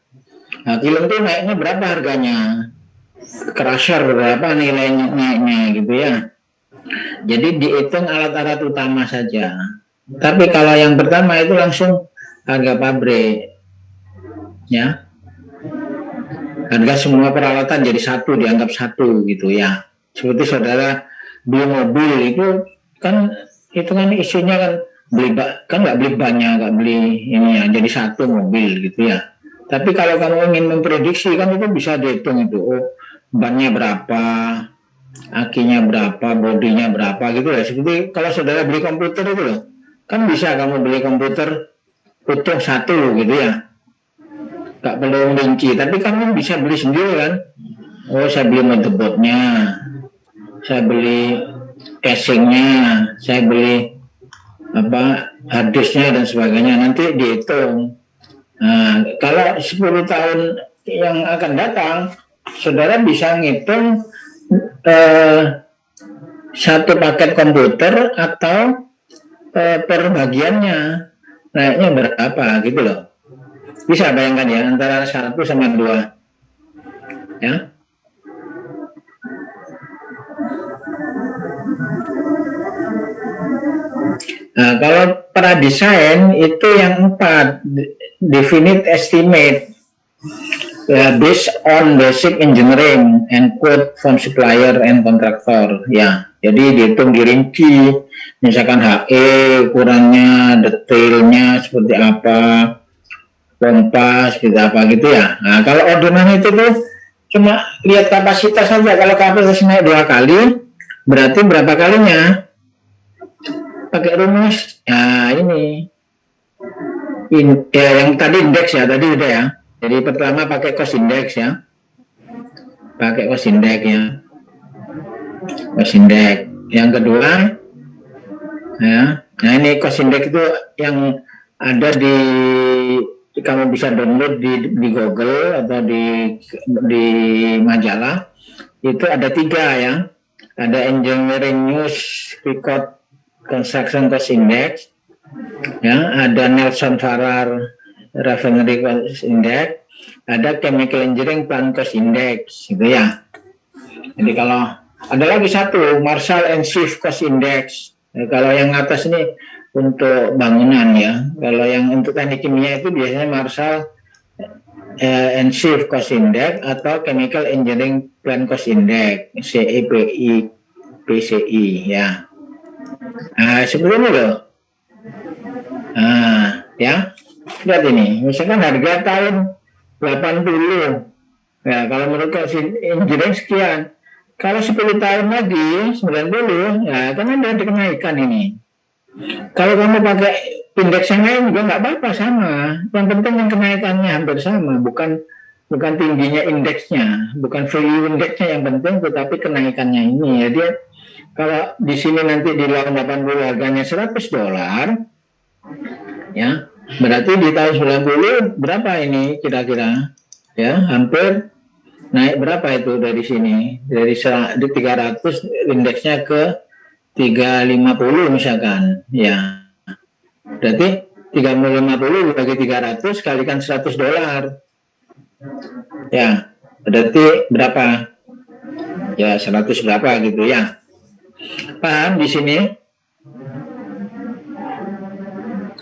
Nah, kiln itu naiknya berapa harganya? Crusher berapa nilainya naiknya gitu ya. Jadi dihitung alat-alat utama saja. Tapi kalau yang pertama itu langsung harga pabrik. Ya. Harga semua peralatan jadi satu, dianggap satu gitu ya. Seperti saudara beli mobil itu kan isinya kan nggak beli banyak, nggak beli ini ya, jadi satu mobil gitu ya. Tapi kalau kamu ingin memprediksi kan itu bisa dihitung itu, oh bannya berapa, akinya berapa, bodinya berapa gitu ya. Seperti kalau saudara beli komputer itu loh, kan bisa kamu beli komputer utuh satu gitu ya, nggak perlu rinci, tapi kamu bisa beli sendiri kan. Oh, saya beli motherboardnya, saya beli casingnya, saya beli harddisknya dan sebagainya, nanti dihitung. Nah, kalau 10 tahun yang akan datang, saudara bisa ngitung satu paket komputer atau per bagiannya naiknya berapa gitu loh. Bisa bayangkan ya, antara 1 sama 2 ya. Nah, kalau para desain itu yang 4, definite estimate, based on basic engineering and quote from supplier and contractor. Ya, jadi dihitung dirinci, misalkan HE ukurannya, detailnya seperti apa, pompa seperti apa gitu ya. Nah, kalau orderan itu tuh cuma lihat kapasitas saja. Kalau kapasitas naik 2 kali, berarti berapa kalinya? Pakai rumus. Nah, ini ya, yang tadi indeks ya, tadi udah ya. Jadi pertama pakai cost index ya. Pakai cost index ya. Cost index. Yang kedua ya. Nah, ini cost index itu yang ada di kamu bisa download di Google atau di majalah. Itu ada 3 ya. Ada engineering news record construction cost index, ya, ada Nelson Farrar refinery cost index, ada chemical engineering plant cost index, gitu ya. Jadi kalau ada lagi satu Marshall and Shift cost index. Kalau yang atas ini untuk bangunan ya. Kalau yang untuk teknik kimia itu biasanya Marshall and Shift cost index atau chemical engineering plant cost index, CEPI, PCI ya. Nah, seperti ini loh. Nah, ya. Lihat ini. Misalkan harga tahun 80. Ya, kalau menurut engineering sekian. Kalau 10 tahun lagi 90, ya kan ada kenaikan ini. Kalau kamu pakai indeks yang lain juga nggak apa-apa, sama. Yang penting yang kenaikannya hampir sama, bukan tingginya indeksnya, bukan value indeksnya yang penting, tetapi kenaikannya ini ya. Dia kalau di sini nanti di lawan 80 harganya $100, ya, berarti di tahun 90 berapa ini kira-kira? Ya, hampir naik berapa itu dari sini? Dari 300 indeksnya ke 350 misalkan, ya. Berarti 350 bagi 300 kalikan $100. Ya, berarti berapa? Ya, 100 berapa gitu ya. Paham di sini?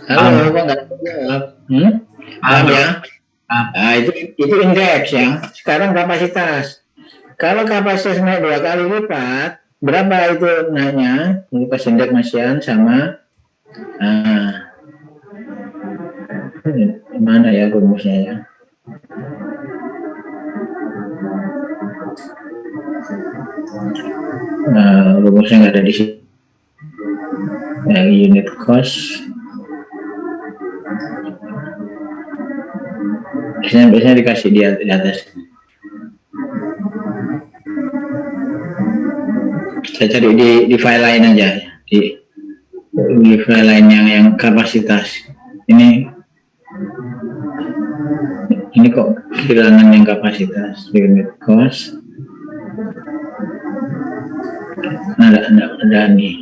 Halo, kok nggak jawab? Paham ya? Nah, itu indeks ya. Sekarang kapasitas. Kalau kapasitas naik 2 kali lipat, berapa itu naiknya? Ini pas indeks masian sama. Nah, mana ya rumusnya ya? Nah, rumusnya nggak ada di sini. Yang unit cost. Biasanya dikasih di atas. Saya cari di file lain aja, di file lain yang kapasitas. Ini kok kehilangan yang kapasitas unit cost. Ada nih.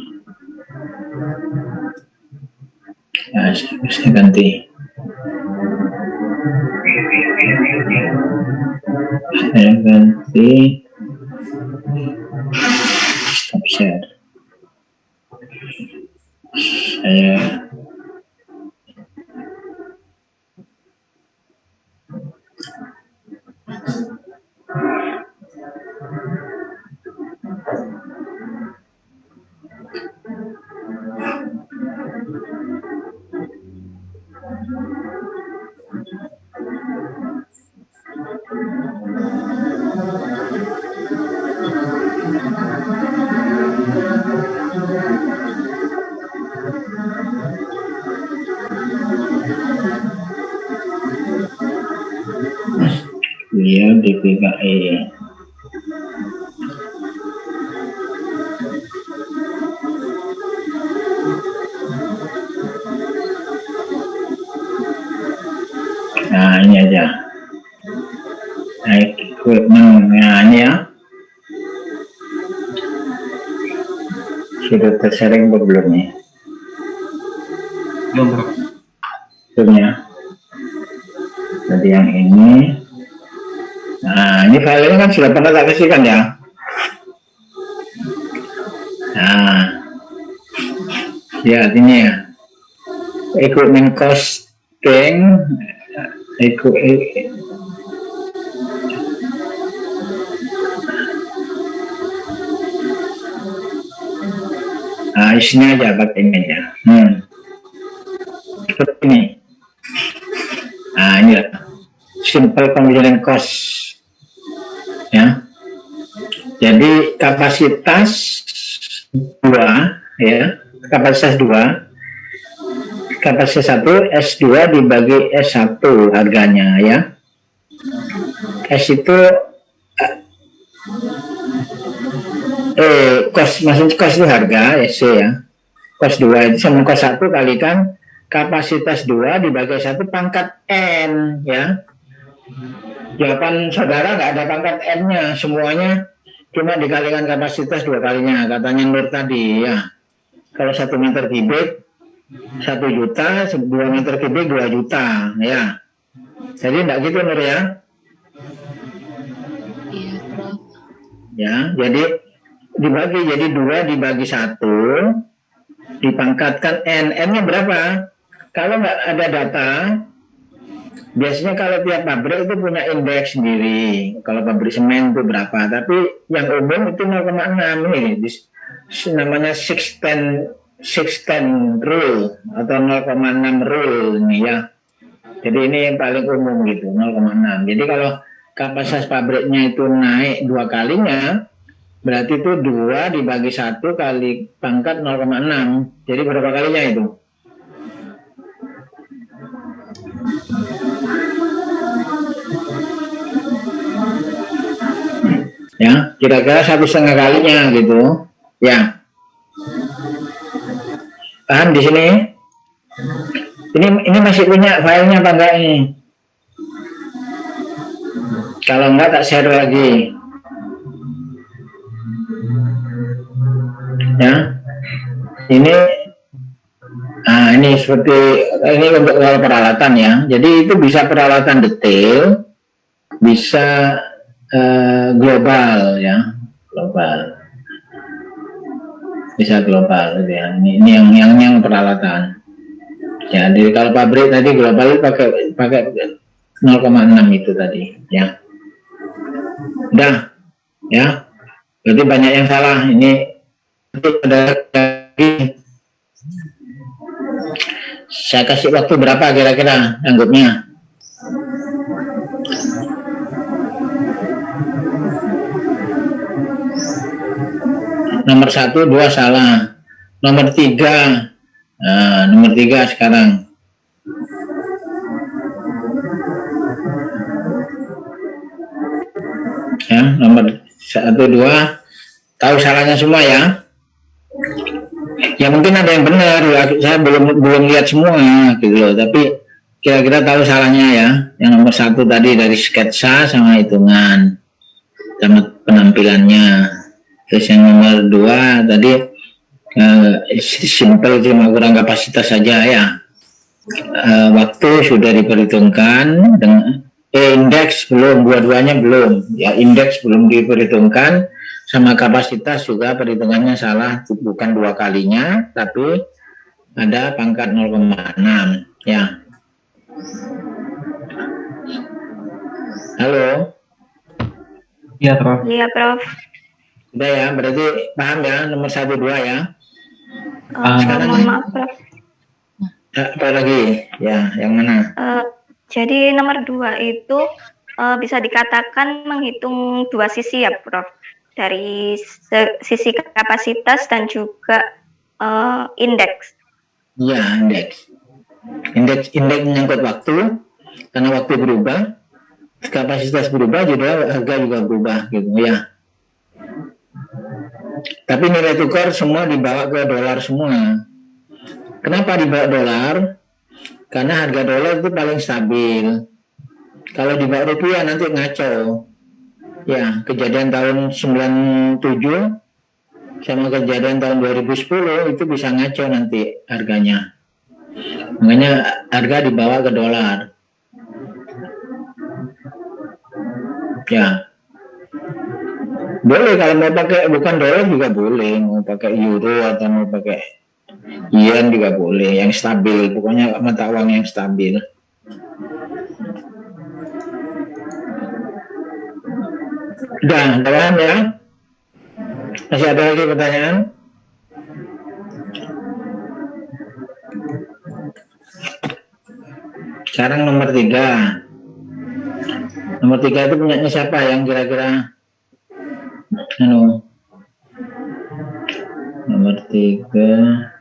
Nah, saya ganti. Saya ganti stop share. Saya DPKE. Nah, ini aja. Nah, equipment. Nah, ini ya. Sudah tersering belum nih? Belum, Bro. Belum ya. Jadi yang ini. Nah, ini filenya kan sudah pernah tak kasihkan ya. Nah, Ya, artinya ya. Equipment costing, isinya aja pakai ini aja. Seperti ini. Ini simple component cost. Ya. Jadi kapasitas 2 ya, kapasitas 2, kapasitas 1 S2 dibagi S1 harganya ya. S itu cost, maksudnya cost itu harga SC ya. Cost 2 itu sama cost 1 kalikan kapasitas 2 dibagi 1 pangkat N ya. Jawaban saudara nggak ada pangkat N-nya, semuanya cuma dikalikan kapasitas 2 kalinya, katanya Nur tadi ya. Kalau 1 meter kubik 1 juta, 2 meter kubik 2 juta ya. Jadi enggak gitu Nur ya. Iya, Prof. Ya, jadi dibagi, jadi 2 dibagi 1 dipangkatkan N. N-nya berapa? Kalau nggak ada data, biasanya kalau tiap pabrik itu punya indeks sendiri. Kalau pabrik semen itu berapa? Tapi yang umum itu 0,6 ini. Namanya 610 rule atau 0,6 rule ini ya. Jadi ini yang paling umum gitu, 0,6. Jadi kalau kapasitas pabriknya itu naik 2 kalinya, berarti itu 2 dibagi 1 kali pangkat 0,6. Jadi berapa kalinya itu? Ya, kira-kira 1,5 kalinya gitu. Ya. Paham di sini? Ini masih punya filenya apa enggak ini? Kalau enggak tak share lagi. Ya. Ini seperti ini untuk peralatan ya. Jadi itu bisa peralatan detail, bisa global ya, global, bisa global ya. Ini yang peralatan. Ya, jadi kalau pabrik tadi global pakai 0,6 itu tadi ya. Udah ya. Berarti banyak yang salah. Ini ada lagi. Saya kasih waktu berapa kira-kira anggapnya? Nomor 1, 2 salah. Nomor 3. Nomor 3 sekarang. Ya, nomor 1, 2 tahu salahnya semua ya. Ya mungkin ada yang benar, saya belum lihat semua gitu loh, tapi kira-kira tahu salahnya ya. Yang nomor 1 tadi dari sketsa sama hitungan sama penampilannya. Terus yang nomor 2 tadi simple, cuma kurang kapasitas saja ya. Waktu sudah diperhitungkan, dengan indeks belum, dua-duanya belum ya, indeks belum diperhitungkan, sama kapasitas juga perhitungannya salah, bukan 2 kalinya tapi ada pangkat 0,6 ya. Halo. Iya, Prof. Iya, Prof. Udah ya, berarti paham ya nomor 1, 2 ya. Mohon maaf, Prof. Apa lagi? Ya, yang mana? Jadi nomor 2 itu bisa dikatakan menghitung 2 sisi ya, Prof. Dari sisi kapasitas dan juga indeks. Ya, indeks. Indeks menyangkut waktu, karena waktu berubah, kapasitas berubah, juga harga juga berubah gitu ya. Tapi nilai tukar semua dibawa ke dolar semua. Kenapa dibawa dolar? Karena harga dolar itu paling stabil. Kalau dibawa rupiah nanti ngaco. Ya, kejadian tahun 97 sama kejadian tahun 2010 itu bisa ngaco nanti harganya. Makanya harga dibawa ke dolar. Ya. Boleh kalau mau pakai bukan dolar juga boleh, mau pakai euro atau mau pakai yen juga boleh, yang stabil, pokoknya mata uang yang stabil. Udah, paham ya? Masih ada lagi pertanyaan? Sekarang nomor 3. Nomor 3 itu punyanya siapa yang kira-kira? Nomor 3.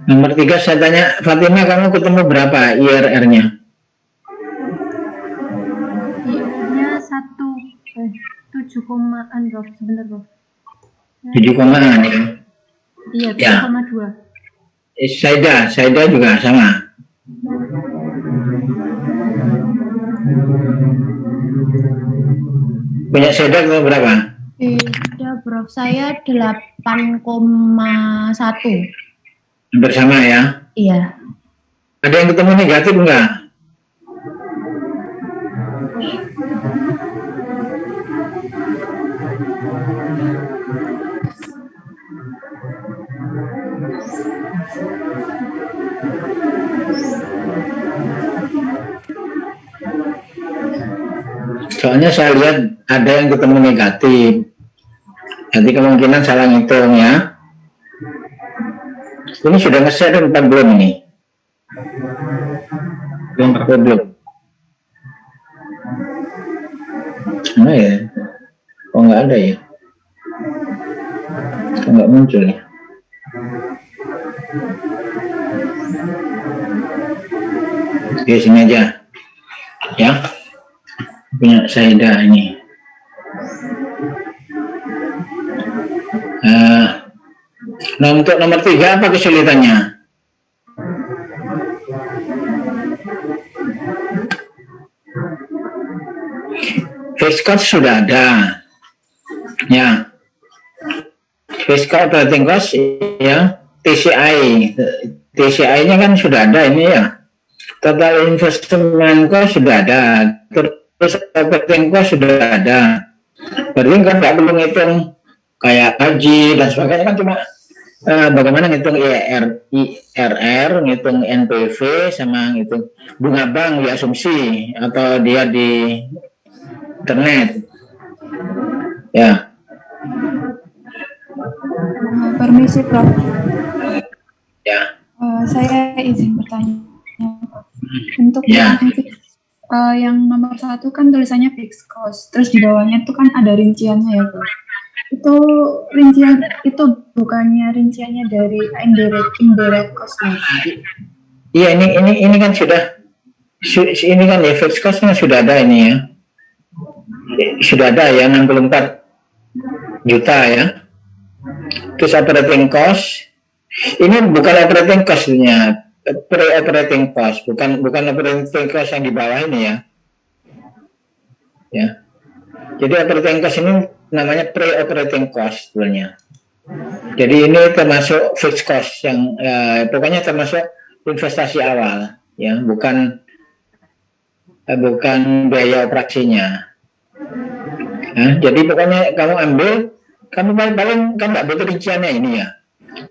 Nomor 3 saya tanya, Fatima, kamu ketemu berapa IRR-nya? IR-nya 7 komaan, Prof. Sebentar, Prof. 7 komaan ya? Iya, Ya. 7,2. Saida juga sama. Punya Saida ketemu berapa? Beda, Prof. Saya 8,1. Bersama ya? Iya. Ada yang ketemu negatif enggak? Soalnya saya lihat ada yang ketemu negatif. Jadi kemungkinan salah ngitung ya. Ini sudah nge-share dan belum ini? Belum, Prof. Belum. Mana ya? Oh nggak ada ya? Kok nggak muncul ya? Oke, sini aja. Ya. Punya Saida ini. Nah, untuk nomor 3 apa kesulitannya? Fixed cost sudah ada. Ya. Fixed cost operating cost ya, TCI. TCI-nya kan sudah ada ini ya. Total investment cost sudah ada. Terus operating cost sudah ada. Berarti kan nggak perlu ngitung kayak haji dan sebagainya, kan cuma bagaimana ngitung IRR, ngitung NPV, sama ngitung bunga bank di asumsi atau dia di internet. Ya. Permisi, Prof. Ya. Saya izin bertanya. Untuk Ya. yang nomor 1 kan tulisannya fixed cost, terus di bawahnya itu kan ada rinciannya ya, Prof. Itu rincian itu bukannya rinciannya dari indirect cost ya? Iya, ini kan sudah ini kan ya, fixed cost kan sudah ada ini ya. Sudah ada ya, 64 juta ya. Terus operating cost ini bukan operating cost-nya, pre-operating cost, bukan operating cost yang di bawah ini ya. Ya. Jadi operating cost ini namanya pre-operating cost sebenarnya. Jadi ini termasuk fixed cost yang pokoknya termasuk investasi awal ya, bukan biaya operasinya. Nah, jadi pokoknya kamu ambil, kamu paling kan nggak butuh rinciannya ini ya.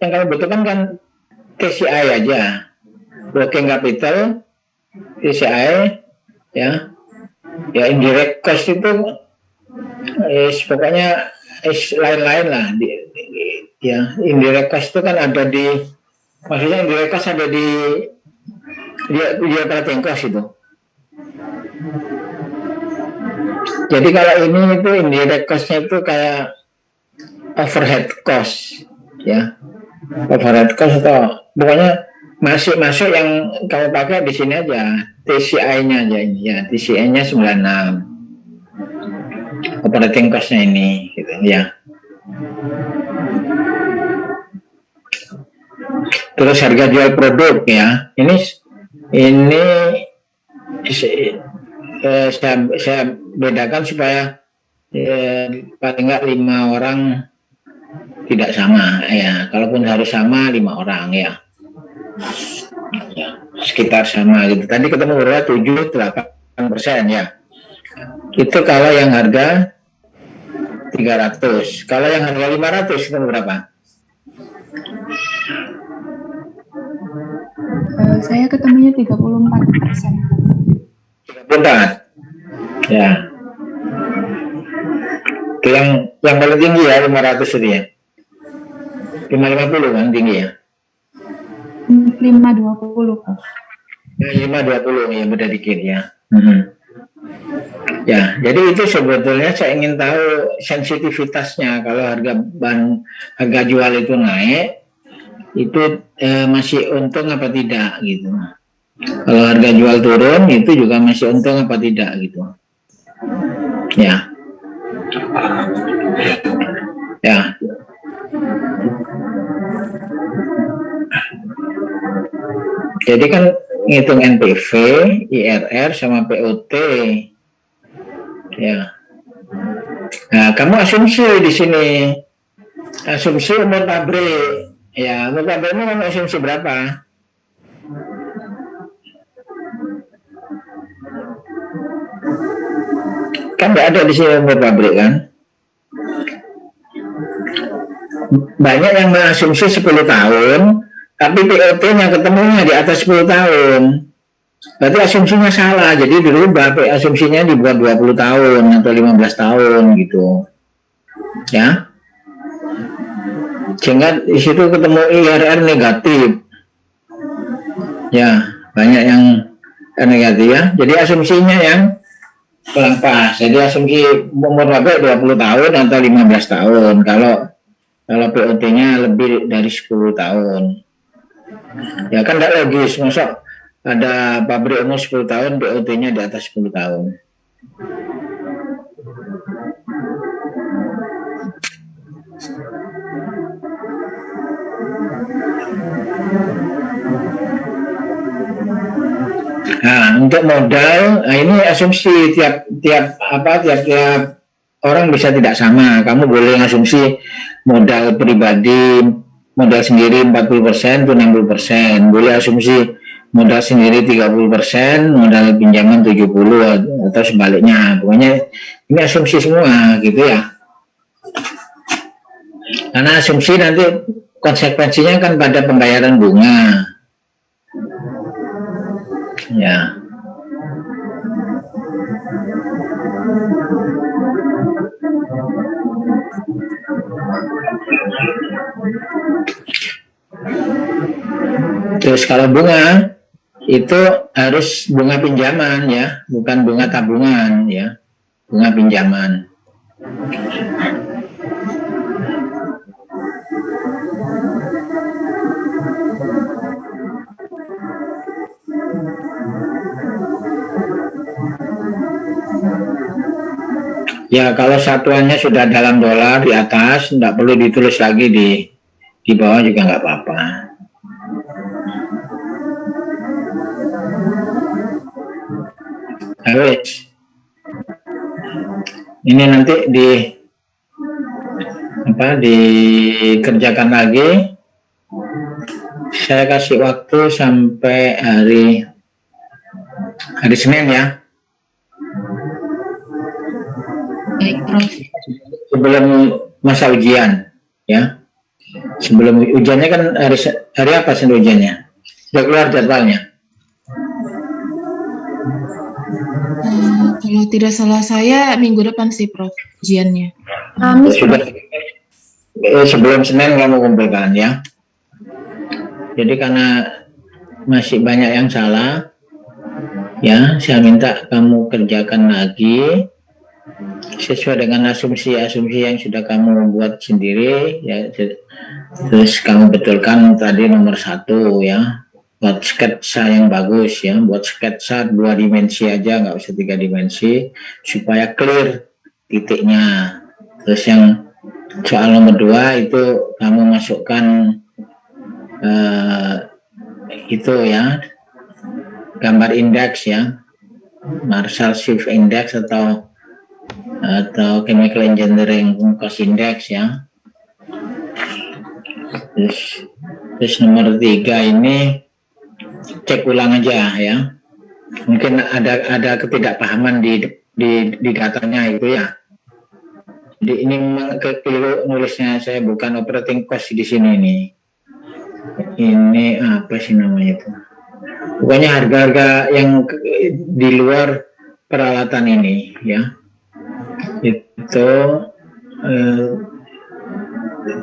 Yang kamu butuhkan kan TCI aja, working capital, TCI ya, indirect cost itu pokoknya lain-lain lah. Ya, indirect cost itu kan ada di, maksudnya indirect cost ada di operating cost itu. Jadi kalau ini itu indirect cost-nya itu kayak overhead cost ya, overhead cost atau pokoknya masuk yang kamu pakai di sini aja, TCI-nya aja ini ya, TCI-nya 96, operating cost-nya ini gitu ya. Terus harga jual produk ya, ini saya bedakan supaya paling nggak 5 orang tidak sama ya. Kalaupun harus sama 5 orang ya. Ya, sekitar sama gitu. Tadi ketemu berapa? 7-8% ya. Itu kalau yang harga 300. Kalau yang harga 500 itu berapa? Saya ketemunya 34%. 34. Ya. Itu yang paling tinggi ya 500 itu ya. 550 kan tinggi ya. 520. 520 ya, beda dikit ya. Ya, jadi itu sebetulnya saya ingin tahu sensitivitasnya kalau harga jual itu naik, itu masih untung apa tidak gitu. Kalau harga jual turun itu juga masih untung apa tidak gitu. Ya. Ya. Jadi kan ngitung NPV, IRR sama POT. Ya. Nah, kamu asumsi di sini. Asumsi umur pabrik. Ya, umur pabrikmu kamu asumsi berapa? Kan nggak ada di sini umur pabrik kan? Banyak yang mengasumsi 10 tahun, tapi POT-nya ketemunya di atas 10 tahun. Berarti asumsinya salah, jadi dirubah, asumsinya dibuat 20 tahun atau 15 tahun gitu. Ya. Sehingga di situ ketemu IRR negatif. Ya, banyak yang negatif ya. Jadi asumsinya yang kurang pas. Jadi asumsi umur pabrik 20 tahun atau 15 tahun. Kalau POT-nya lebih dari 10 tahun. Ya kan tidak logis, masa ada pabrik umur 10 tahun, POT-nya di atas 10 tahun. Nah, untuk modal, ini asumsi tiap orang bisa tidak sama. Kamu boleh asumsi modal pribadi, modal sendiri 40% atau 60%. Boleh asumsi modal sendiri 30%, modal pinjaman 70% atau sebaliknya. Pokoknya ini asumsi semua gitu ya. Karena asumsi nanti konsekuensinya kan pada pembayaran bunga. Ya. Terus kalau bunga itu harus bunga pinjaman ya, bukan bunga tabungan ya, bunga pinjaman. Ya kalau satuannya sudah dalam dolar di atas, tidak perlu ditulis lagi di bawah juga nggak apa-apa. Harus. Ini nanti dikerjakan lagi. Saya kasih waktu sampai hari Senin ya. Baik, Prof. Sebelum masa ujian, ya. Sebelum ujiannya kan hari apa sih ujiannya? Sudah keluar jadwalnya? Kalau tidak salah saya minggu depan sih, Prof, ujiannya. Sudah. Sebelum Senin kamu kumpulkan ya. Jadi karena masih banyak yang salah, ya, saya minta kamu kerjakan lagi sesuai dengan asumsi-asumsi yang sudah kamu buat sendiri ya. Terus kamu betulkan tadi nomor 1 ya, buat sketsa yang bagus ya, buat sketsa 2 dimensi aja, nggak usah 3 dimensi supaya clear titiknya. Terus yang soal nomor 2 itu kamu masukkan itu ya, gambar indeks ya, Marshall Shift Index atau Chemical Engineering Cost Index ya. Terus nomor 3 ini cek ulang aja ya. Mungkin ada ketidakpahaman di datanya itu ya. Jadi ini memang keliru nulisnya, saya bukan operating cost di sini nih. Ini apa sih namanya itu? Pokoknya harga-harga yang di luar peralatan ini ya.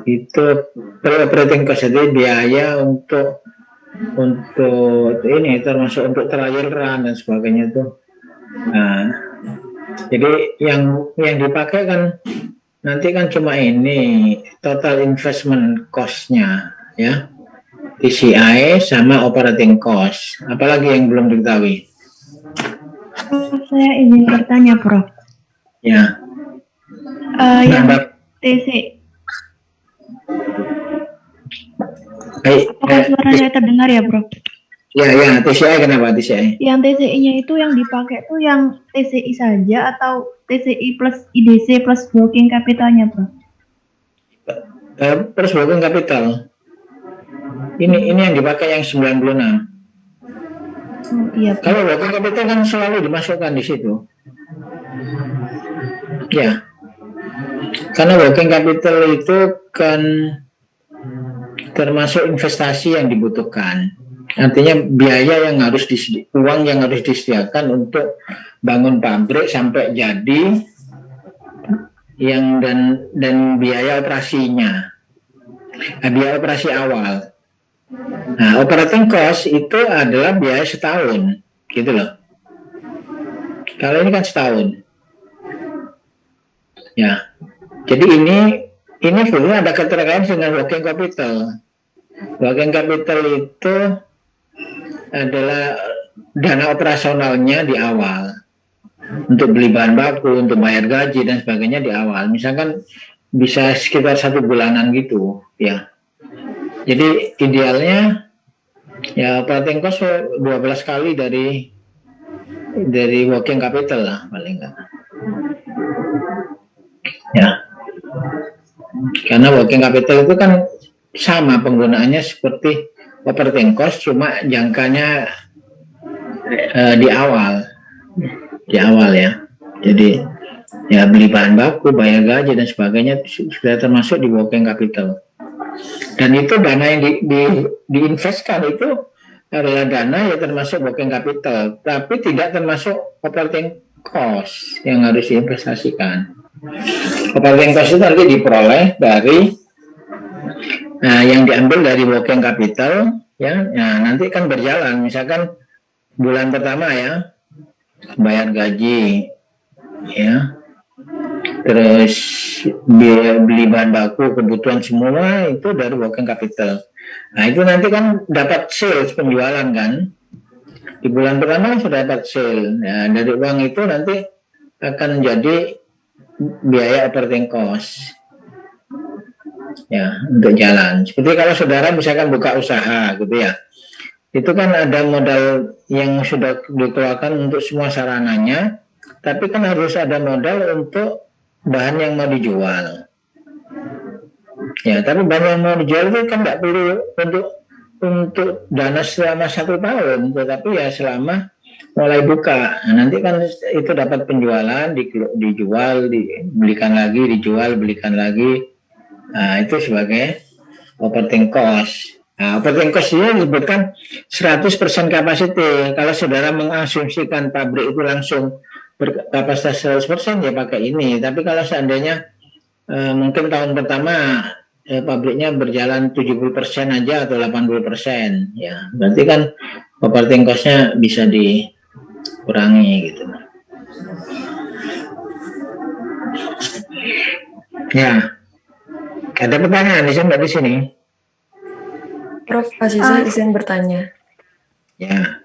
Itu operating cost itu biaya untuk ini termasuk untuk trial run dan sebagainya tuh. Nah, jadi yang dipakai kan nanti kan cuma ini total investment cost-nya ya, TCI sama operating cost. Apalagi yang belum diketahui? Saya ingin bertanya, Prof. Ya. Yang TC. Apakah suara saya terdengar ya, Prof? Ya, TCI kenapa TCI? Yang TCI-nya itu yang dipakai tuh yang TCI saja atau TCI plus IDC plus working capital-nya, Prof? Plus working capital. Ini yang dipakai yang 96. Iya. Kalau working capital kan selalu dimasukkan di situ. Ya. Karena working capital itu kan termasuk investasi yang dibutuhkan. Artinya biaya yang harus uang yang harus disediakan untuk bangun pabrik sampai jadi dan biaya operasinya. Biaya operasi awal. Nah, operating cost itu adalah biaya setahun, gitu loh. Kalau ini kan setahun. Ya. Jadi ini sebenarnya ada keterkaitan dengan working capital. Working capital itu adalah dana operasionalnya di awal untuk beli bahan baku, untuk bayar gaji dan sebagainya di awal. Misalkan bisa sekitar 1 bulanan gitu, ya. Jadi idealnya ya operating cost 12 kali dari working capital lah paling enggak. Ya. Karena working capital itu kan sama penggunaannya seperti operating cost, cuma jangkanya di awal ya. Jadi ya beli bahan baku, bayar gaji dan sebagainya sudah termasuk di working capital. Dan itu dana yang diinvestkan itu adalah dana yang termasuk working capital, tapi tidak termasuk operating cost yang harus diinvestasikan. Operating cost itu nanti diperoleh dari yang diambil dari working capital ya. Nah, nanti kan berjalan, misalkan bulan pertama ya bayar gaji ya, terus beli bahan baku, kebutuhan semua itu dari working capital. Nah, itu nanti kan dapat sales, penjualan kan di bulan pertama sudah dapat sales. Nah, dari uang itu nanti akan jadi biaya operating cost ya untuk jalan. Seperti kalau saudara misalkan buka usaha gitu ya, itu kan ada modal yang sudah dikeluarkan untuk semua sarananya, tapi kan harus ada modal untuk bahan yang mau dijual. Ya, tapi bahan yang mau dijual itu kan tidak perlu untuk dana selama 1 tahun, tetapi ya selama mulai buka. Nah, nanti kan itu dapat penjualan, dijual, dibelikan lagi, dijual, belikan lagi. Nah, itu sebagai operating cost. Nah, operating cost ini disebutkan 100% kapasiti. Kalau saudara mengasumsikan pabrik itu langsung berkapasitas 100% ya pakai ini. Tapi kalau seandainya mungkin tahun pertama pabriknya berjalan 70% aja atau 80%, ya berarti kan operating cost-nya bisa dikurangi gitu. Ya, ada pertanyaan di sini. Prof, Aziza izin bertanya. Ya.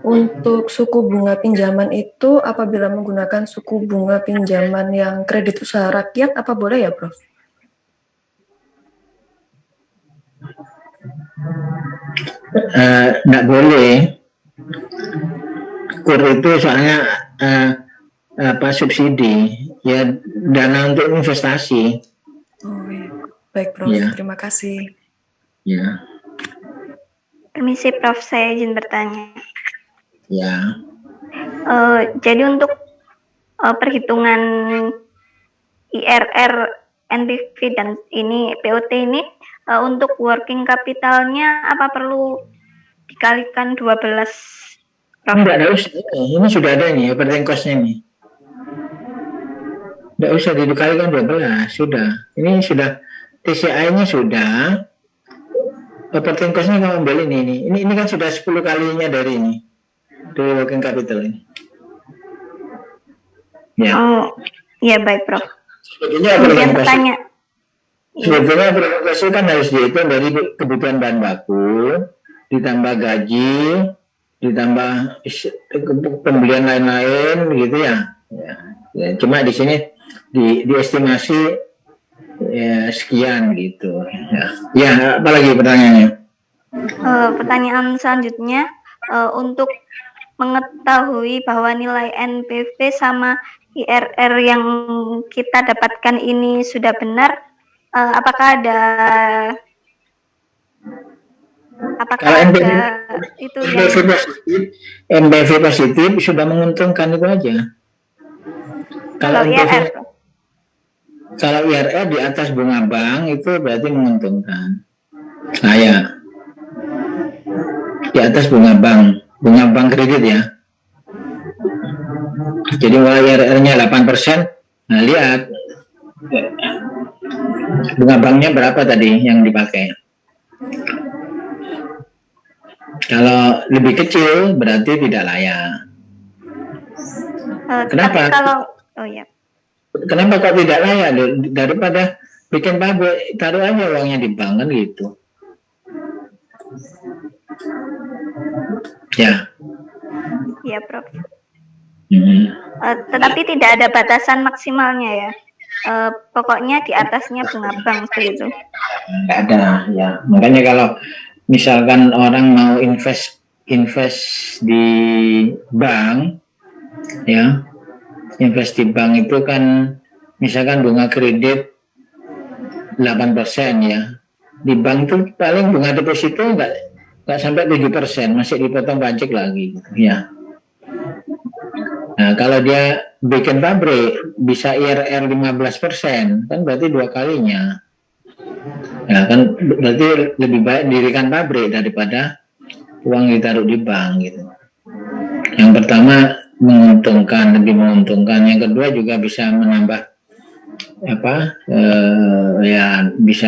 Untuk suku bunga pinjaman itu apabila menggunakan suku bunga pinjaman yang kredit usaha rakyat, apa boleh ya, Prof? Nggak boleh. KUR itu soalnya subsidi, ya dana untuk investasi. Oh iya. Baik Prof, Ya. terima kasih. Ya, Permisi Prof, saya izin bertanya. ya. Jadi untuk perhitungan IRR, NPV dan ini POT ini untuk working capitalnya apa perlu dikalikan 12? Prof? Enggak ada usah. Ini sudah ada nih operating cost-nya nih. Enggak usah dikalikan 12, sudah. Ini sudah TCI-nya sudah. Operating cost-nya kamu ambil ini. Ini kan sudah 10 kalinya dari ini. Dari working capital ini. Ya. Oh, iya baik Prof. Sebetulnya Kemudian operating cost. bertanya. Sebetulnya operating cost kan harus dihitung dari kebutuhan bahan baku, ditambah gaji, ditambah pembelian lain-lain gitu ya. Ya, cuma di sini diestimasi ya, sekian gitu. Ya, apalagi pertanyaannya? Pertanyaan selanjutnya untuk mengetahui bahwa nilai NPV sama IRR yang kita dapatkan ini sudah benar, apakah ada itu yang NPV positif sudah menguntungkan itu aja. Kalau IRR di atas bunga bank itu berarti menguntungkan. Saya di atas bunga bank kredit ya. Jadi kalau IRR-nya 8%, nah lihat bunga banknya berapa tadi yang dipakai. Kalau lebih kecil berarti tidak layak. Kenapa? Kenapa kok tidak layak? Daripada bikin pabrik, taruh aja uangnya di bank kan gitu. Ya. Iya, Prof. Tetapi tidak ada batasan maksimalnya ya. Pokoknya di atasnya bunga bank begitu. Nggak ada, ya. Makanya kalau misalkan orang mau invest di bank, ya, invest di bank itu kan misalkan bunga kredit 8% ya. Di bank itu paling bunga deposito nggak sampai 7%, masih dipotong pajak lagi, ya. Nah, kalau dia bikin pabrik bisa IRR 15%, kan berarti 2 kalinya. Nah, kan berarti lebih baik dirikan pabrik daripada uang ditaruh di bank gitu. Yang pertama menguntungkan, lebih menguntungkan. Yang kedua juga bisa menambah bisa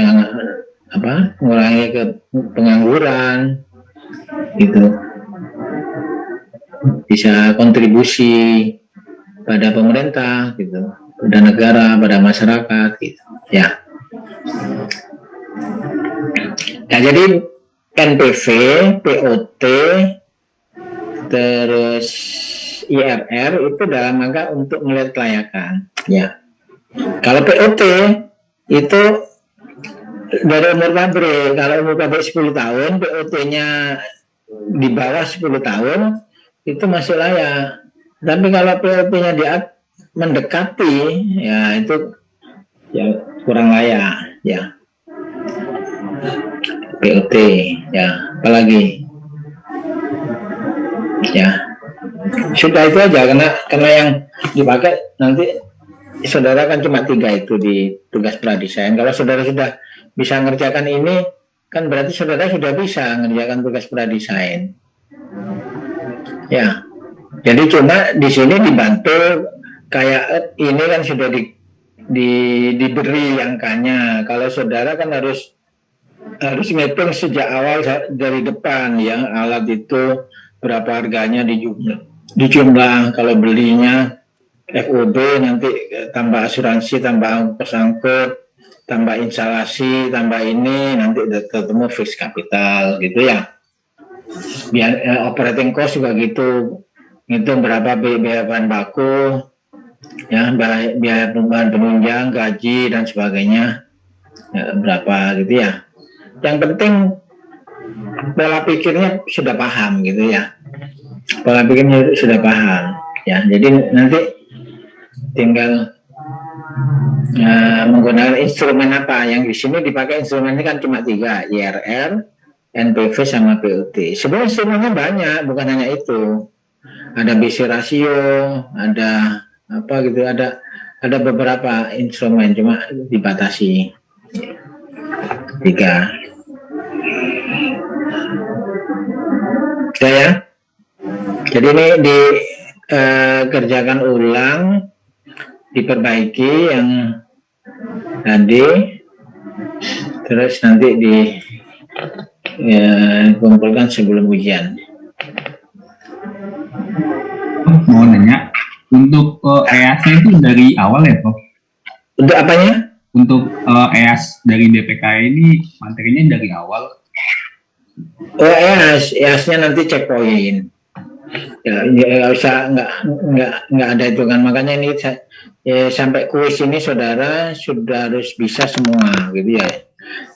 mengurangi pengangguran gitu. Bisa kontribusi pada pemerintah gitu, pada negara, pada masyarakat gitu, ya. Nah, jadi NPV, POT, terus IRR itu dalam rangka untuk melihat kelayakan, ya. Kalau POT itu dari umur pabrik, kalau umur pabrik 10 tahun, POT-nya di bawah 10 tahun, itu masih layak. Tapi kalau POT-nya mendekati, ya itu ya kurang layak, ya. POT, ya. Apalagi, ya. Sudah itu aja, karena yang dipakai nanti saudara kan cuma 3 itu di tugas pradesain. Kalau saudara sudah bisa ngerjakan ini, kan berarti saudara sudah bisa ngerjakan tugas pradesain. Ya, jadi cuma di sini dibantu kayak ini kan sudah diberi angkanya. Kalau saudara kan harus ngitung sejak awal dari depan ya, alat itu berapa harganya dijumlah. Kalau belinya FOB nanti tambah asuransi, tambah ongkos angkut, tambah instalasi, tambah ini nanti ketemu fixed capital gitu ya. Biar operating cost juga gitu, ngitung berapa biaya bahan baku, ya, biaya bahan penunjang, gaji dan sebagainya, ya, berapa gitu ya. Yang penting pola pikirnya sudah paham gitu ya. Pola pikirnya sudah paham. Ya, jadi nanti tinggal menggunakan instrumen apa. Yang di sini dipakai instrumennya kan cuma 3, IRR, NPV sama POT. Sebenarnya instrumennya banyak, bukan hanya itu. Ada BC ratio, ada apa gitu, ada beberapa instrumen, cuma dibatasi 3. Ya. Jadi ini dikerjakan ulang, diperbaiki yang tadi, terus nanti dikumpulkan sebelum ujian. Mau nanya, untuk EAS itu dari awal ya, Prof? Untuk apanya? Untuk EAS dari DPK ini materinya dari awal. Oh, EAS-nya nanti checkpoint. Ya, nggak usah, nggak ada itu kan. Makanya ini sampai kuis ini saudara sudah harus bisa semua, gitu ya.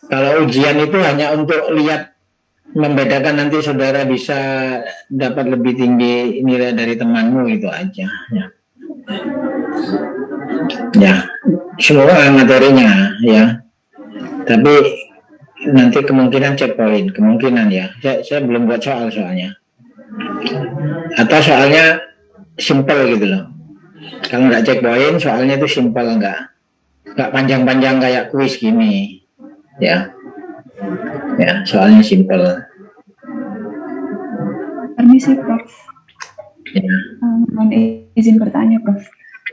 Kalau ujian itu hanya untuk lihat, membedakan nanti saudara bisa dapat lebih tinggi nilai dari temanmu, itu aja. Ya, semua materinya ya. Tapi nanti kemungkinan checkpoint, kemungkinan ya. Saya belum buat soalnya. Atau soalnya simple gitu loh. Kalau nggak checkpoint, soalnya itu simple, nggak panjang-panjang kayak kuis gini. Ya, soalnya simple. Permisi, Prof. Ya. Mohon izin bertanya, Prof.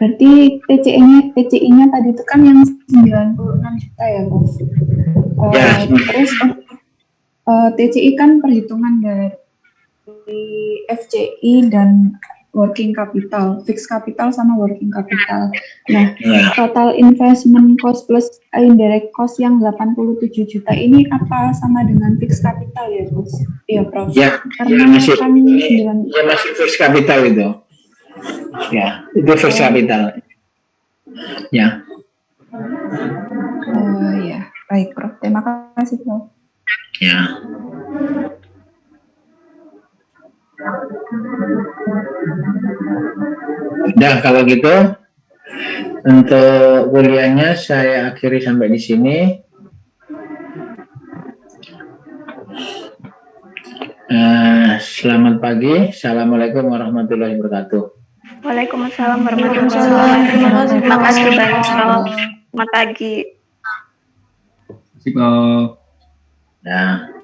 Berarti TCI-nya tadi itu kan yang 96 juta ya, Prof? Ya. Terus TCI kan perhitungan dari FCI dan working capital, fixed capital sama working capital. Nah, total investment cost plus indirect cost yang 87 juta ini apa sama dengan fixed capital ya, Prof? Iya, Prof. Ya, karena masih, kan masih fixed capital itu. Ya, itu fixed capital. Ya. Oh ya, baik, Prof. Terima kasih, Prof. Ya. Udah, kalau gitu untuk kuliahnya saya akhiri sampai di sini. Selamat pagi. Assalamualaikum warahmatullahi wabarakatuh. Waalaikumsalam warahmatullahi wabarakatuh. Terima kasih banyak. Selamat pagi. Terima kasih, Prof. Nah.